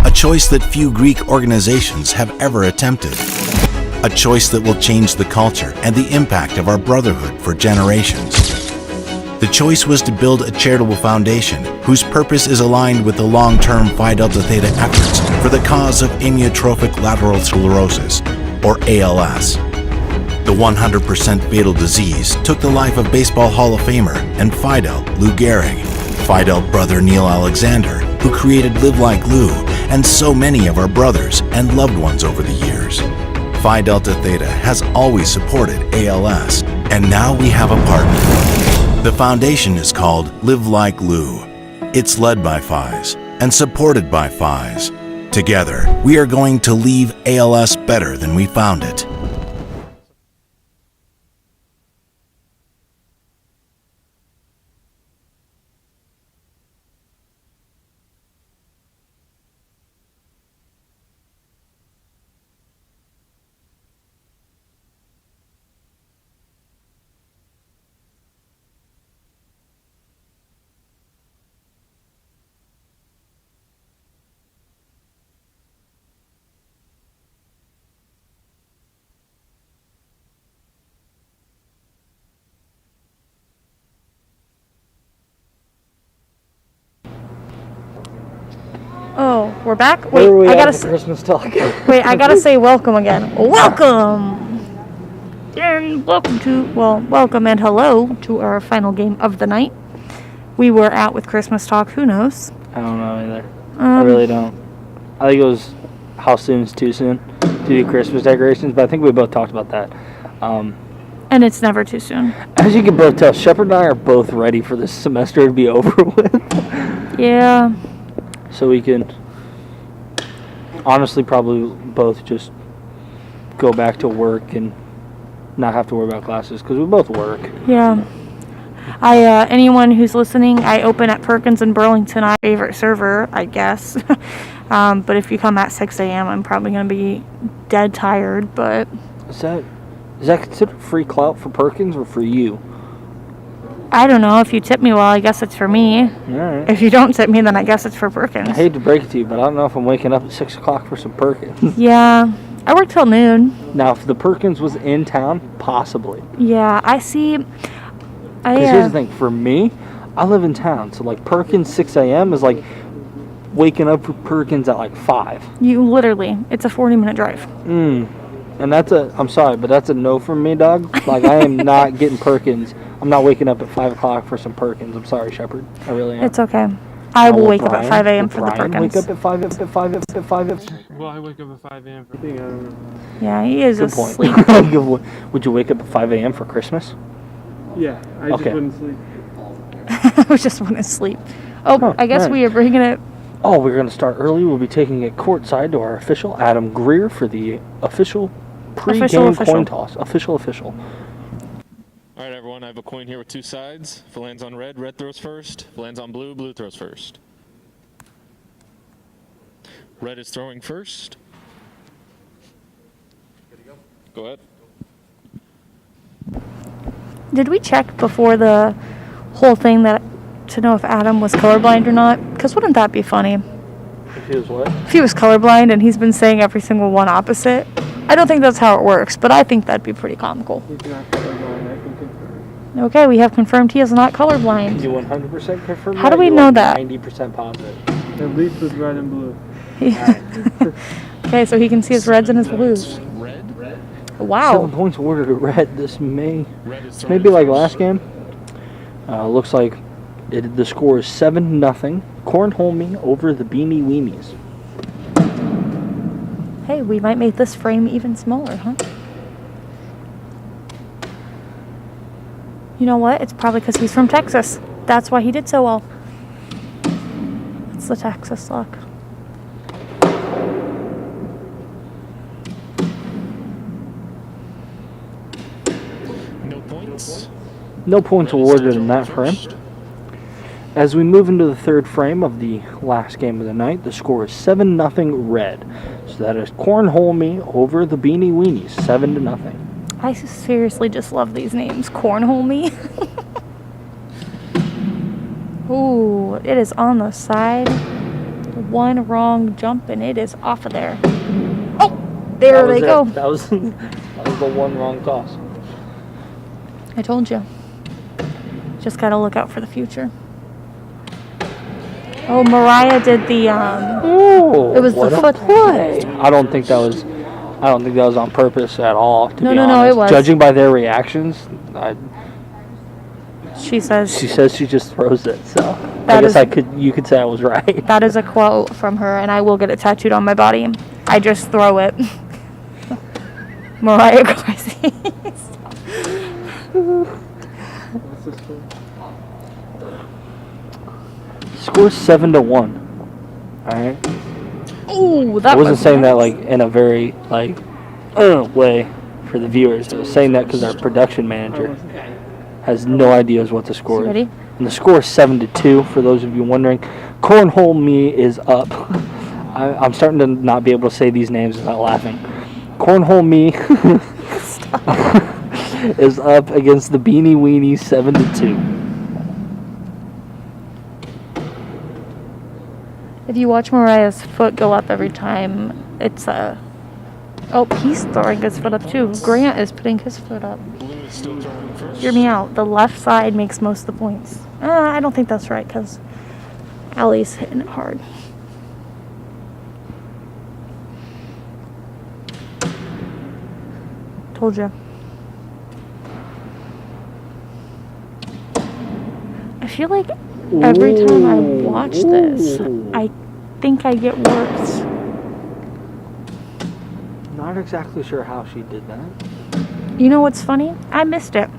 A choice that few Greek organizations have ever attempted. A choice that will change the culture and the impact of our brotherhood for generations. The choice was to build a charitable foundation whose purpose is aligned with the long-term Phi Delta Theta efforts for the cause of amyotrophic lateral sclerosis, or ALS. The 100% fatal disease took the life of Baseball Hall of Famer and Fidel Lou Gehrig. Phi Delta brother Neil Alexander, who created Live Like Lou, and so many of our brothers and loved ones over the years. Phi Delta Theta has always supported ALS, and now we have a partner. The foundation is called Live Like Lou. It's led by Phis and supported by Phis. Together, we are going to leave ALS better than we found it. Oh, we're back? Wait, Where are we I at gotta for Christmas talk. wait, I gotta say welcome again. Welcome! And welcome and hello to our final game of the night. We were out with Christmas talk, who knows? I don't know either. I really don't. I think it was how soon is too soon to do Christmas decorations, but I think we both talked about that. And it's never too soon. As you can both tell, Shepard and I are both ready for this semester to be over with. Yeah. So we can honestly probably both just go back to work and not have to worry about classes because we both work. Yeah. Anyone who's listening, I open at Perkins in Burlington, our favorite server, I guess. But if you come at 6 a.m., I'm probably going to be dead tired, but... Is that considered free clout for Perkins or for you? I don't know. If you tip me well, I guess it's for me. Alright. If you don't tip me, then I guess it's for Perkins. I hate to break it to you, but I don't know if I'm waking up at 6 o'clock for some Perkins. Yeah. I work till noon. Now, if the Perkins was in town, possibly. Yeah, I see. Because here's the thing. For me, I live in town. So, like, Perkins 6 a.m. is like waking up for Perkins at, like, 5. You literally. It's a 40-minute drive. And I'm sorry, but that's a no from me, dog. Like, I am not getting Perkins. I'm not waking up at 5 o'clock for some Perkins. I'm sorry, Shepard. I really am. It's okay. I will wake up at 5 a.m. for the Perkins. Wake up at 5 Well, I wake up at 5 a.m. for thing. I don't know. Yeah, he is Good point. asleep. Would you wake up at 5 a.m. for Christmas? Yeah, I just wouldn't sleep. I just want to sleep. Oh, I guess we are bringing it. Oh, we're going to start early. We'll be taking it courtside to our official Adam Greer for the official pre-game coin toss. Official. All right, everyone, I have a coin here with two sides. If it lands on red, red throws first. If it lands on blue, blue throws first. Red is throwing first. Go ahead. Did we check before the whole thing to know if Adam was colorblind or not? Because wouldn't that be funny? If he was what? If he was colorblind and he's been saying every single one opposite. I don't think that's how it works, but I think that'd be pretty comical. He's not colorblind, I can confirm. Okay, we have confirmed he is not colorblind. You 100% confirm How do we know that? 90% positive. At least with red and blue. Okay, so he can see his reds and his blues. Red. 7 Wow. points awarded to red. This may Red is maybe like last game. Looks like the score is 7-0. Cornhole me over the Beanie Weenies. Hey, we might make this frame even smaller, huh? You know what? It's probably because he's from Texas. That's why he did so well. It's the Texas luck. No points. No points awarded in that frame. As we move into the third frame of the last game of the night, the score is 7-0 red. So that is Cornhole me over the Beanie Weenies, 7-0. I seriously just love these names. Cornhole me. Ooh, it is on the side. One wrong jump and it is off of there. Oh, there they go. That was the one wrong toss. I told you. Just gotta look out for the future. Oh, Mariah did the Ooh, it was the foot play. I don't think that was on purpose at all. To be honest. No, it was. Judging by their reactions, She says she just throws it. So That guess is- you could say I was right. That is a quote from her, and I will get it tattooed on my body. I just throw it. Mariah Carey. Score's 7-1. All right. Ooh, that I wasn't was saying that nice. like in a very like way for the viewers. I was saying that because our production manager has no ideas what the score is. Ready? And the score is 7-2. For those of you wondering, Cornhole Me is up. I'm starting to not be able to say these names without laughing. Cornhole Me is up against the Beanie Weenies 7-2. If you watch Mariah's foot go up every time, it's oh, he's throwing his foot up too. Grant is putting his foot up. Blue is still throwing first. Hear me out. The left side makes most of the points. I don't think that's right because Allie's hitting it hard. Told you. I feel like every time I watch this, I think I get worse. Not exactly sure how she did that. You know what's funny? I missed it.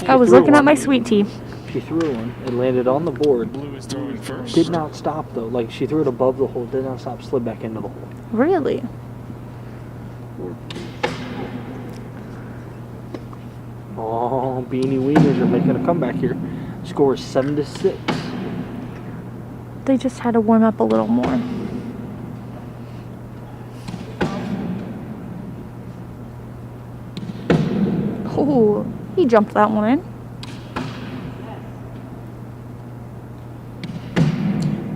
I was looking at my sweet tea. She threw one. It landed on the board. Blue is throwing first. Did not stop though. Like she threw it above the hole. Did not stop. Slid back into the hole. Really? Oh, Beanie Weenies are making a comeback here. Score is 7-6. They just had to warm up a little more. Oh, he jumped that one in.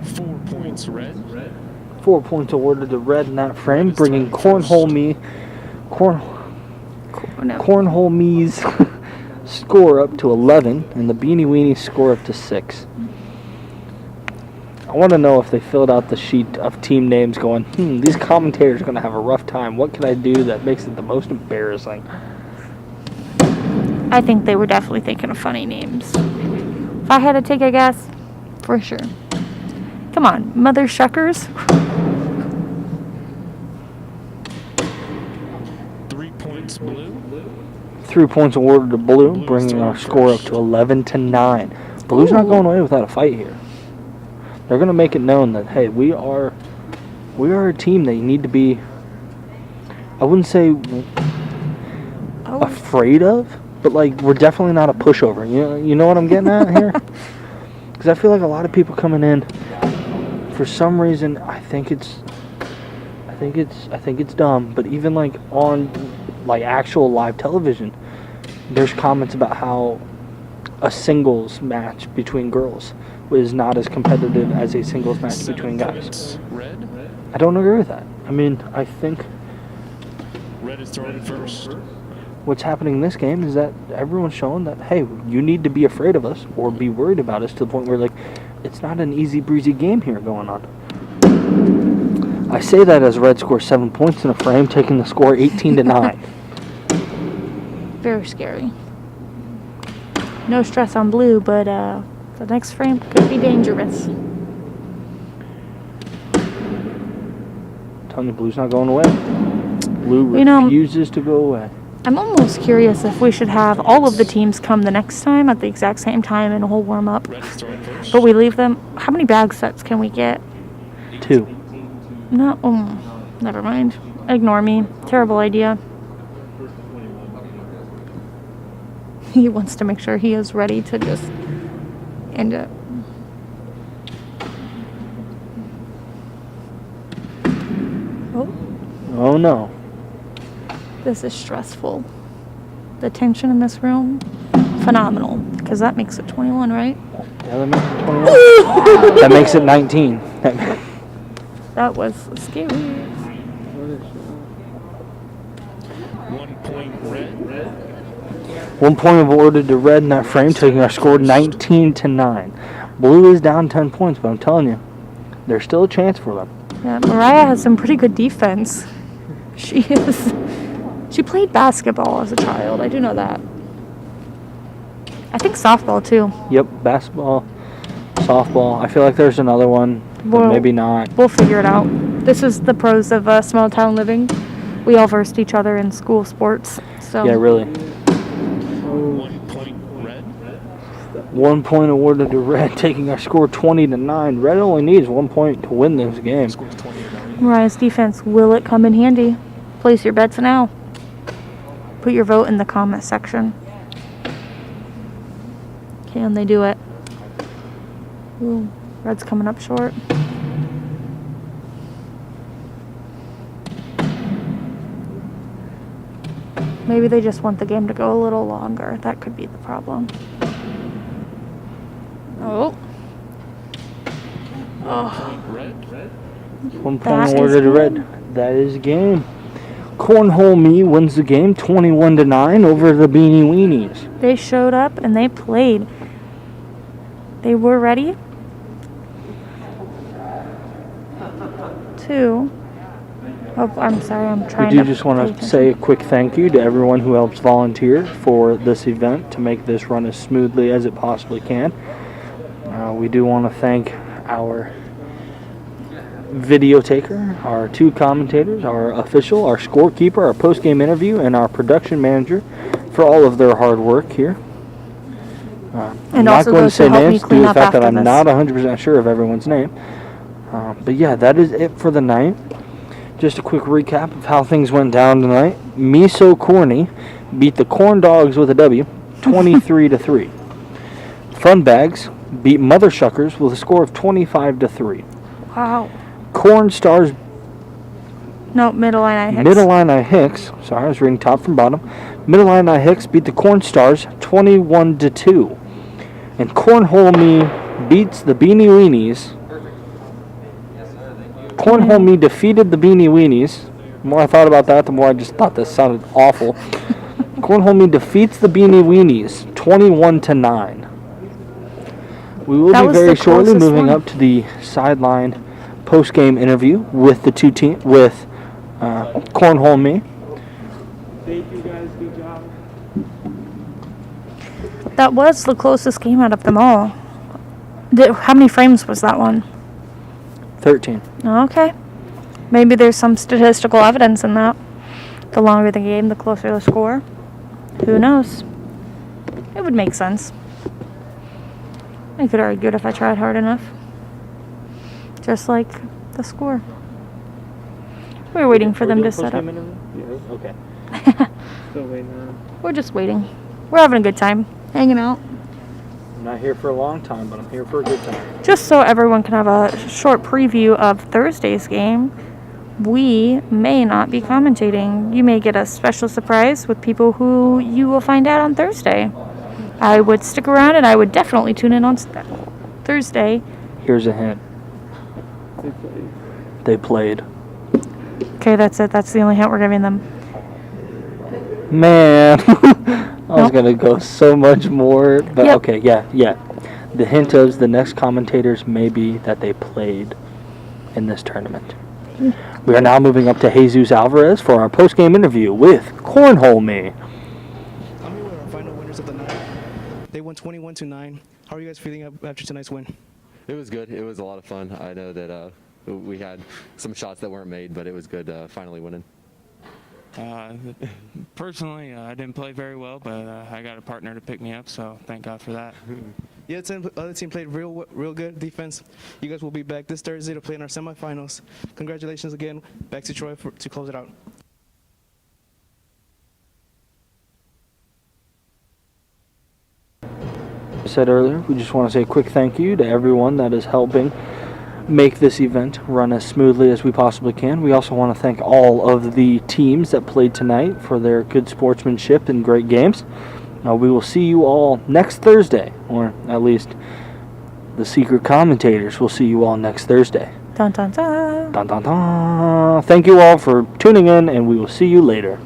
4 points, red. 4 points awarded to red in that frame, bringing Cornhole Me's score up to 11, and the Beanie Weenies score up to 6. I want to know if they filled out the sheet of team names going, these commentators are going to have a rough time. What can I do that makes it the most embarrassing? I think they were definitely thinking of funny names. If I had to take a guess, for sure. Come on, Mother Shuckers. 3 points, blue. 3 points awarded to Blue, bringing our score up to 11-9. Blue's not going away without a fight here. They're going to make it known that, hey, we are a team that you need to be, I wouldn't say afraid of, but like we're definitely not a pushover. You know what I'm getting at here? Because I feel like a lot of people coming in, for some reason, I think it's dumb, but even like on like actual live television, there's comments about how a singles match between girls is not as competitive as a singles match between guys. Red. I don't agree with that. I mean, I think Red is throwing first. what's happening in this game is that everyone's showing that, hey, you need to be afraid of us or be worried about us to the point where, like, it's not an easy breezy game here going on. I say that as Red scores 7 points in a frame, taking the score 18-9. Very scary. No stress on Blue, but the next frame could be dangerous. Telling you, Blue's not going away. Blue refuses to go away. I'm almost curious if we should have all of the teams come the next time at the exact same time in a whole warm-up. Red is throwing first. But we leave them. How many bag sets can we get? 2. No, never mind. Ignore me. Terrible idea. He wants to make sure he is ready to just end it. Oh no. This is stressful. The tension in this room, phenomenal. Because that makes it 21, right? Yeah, that makes it 21. That makes it 19. That was scary. 1 point, red. 1 point awarded to Red in that frame, taking our score 19-9. Blue is down 10 points, but I'm telling you, there's still a chance for them. Yeah, Mariah has some pretty good defense. She played basketball as a child. I do know that. I think softball too. Yep, basketball. softball. I feel like there's another one, but Well, maybe not. We'll figure it out. This is the pros of small town living. We all versed each other in school sports. So Yeah, really. 1 point red. 1 point awarded to Red, taking our score 20-9. Red only needs 1 point to win this game. Score's 20-9. Mariah's defense, will it come in handy? Place your bets now. Put your vote in the comment section. Can they do it? Ooh, Red's coming up short. Maybe they just want the game to go a little longer. That could be the problem. Oh. Oh. Red. 1 That point is awarded to Red. That is game. Cornhole Me wins the game 21-9 over the Beanie Weenies. They showed up and they played. They were ready to. Oh, I'm sorry. I'm We trying do to. just pay want to attention. say a quick thank you to everyone who helps volunteer for this event to make this run as smoothly as it possibly can. We do want to thank our video taker, our 2 commentators, our official, our scorekeeper, our post-game interview, and our production manager for all of their hard work here. I'm And not also going to those say who helped me names due clean to the up fact that after I'm this. not 100% sure of everyone's name. But yeah, that is it for the night. Just a quick recap of how things went down tonight. Me So Corny beat the Corn Dogs with a W, 23-3. Fun Bags beat Mother Shuckers with a score of 25-3. Wow. Corn Stars No, middle line I Hicks. Middle Line Hicks. Sorry, I was reading top from bottom. Middle Line Hicks beat the Corn Stars 21-2. And Cornhole Me beats the Beanie Weenies. Cornhole Me defeated the Beanie Weenies. The more I thought about that, the more I just thought this sounded awful. Cornhole Me defeats the Beanie Weenies 21-9. We will That be was very the shortly closest moving one. up to the sideline post-game interview with the two teams with Cornhole Me. Thank you guys. Good job. That was the closest game out of them all. How many frames was that one? 13. Okay. Maybe there's some statistical evidence in that. The longer the game, the closer the score. Who knows? It would make sense. I could argue it if I tried hard enough. Just like the score. We're waiting for them to set up. Okay. Still waiting on. We're just waiting. We're having a good time. Hanging out. I'm not here for a long time, but I'm here for a good time. Just so everyone can have a short preview of Thursday's game, we may not be commentating. You may get a special surprise with people who you will find out on Thursday. I would stick around and I would definitely tune in on Thursday. Here's a hint. They played. Okay, that's it. That's the only hint we're giving them. Man, I was Nope. gonna go so much more, but Yep. okay, yeah. The hint is the next commentators may be that they played in this tournament. We are now moving up to Jesus Alvarez for our post-game interview with Cornhole Me. I'm here with our final winners of the night. They won 21-9. How are you guys feeling after tonight's win? It was good. It was a lot of fun. I know that we had some shots that weren't made, but it was good finally winning. Personally, I didn't play very well, but I got a partner to pick me up, so thank God for that. Yeah, the other team played real good defense. You guys will be back this Thursday to play in our semifinals. Congratulations again. Back to Troy to close it out. I said earlier, we just want to say a quick thank you to everyone that is helping make this event run as smoothly as we possibly can. We also want to thank all of the teams that played tonight for their good sportsmanship and great games. We will see you all next Thursday, or at least the secret commentators will see you all next Thursday. Dun dun dun. Dun, dun, dun. Thank you all for tuning in, and we will see you later.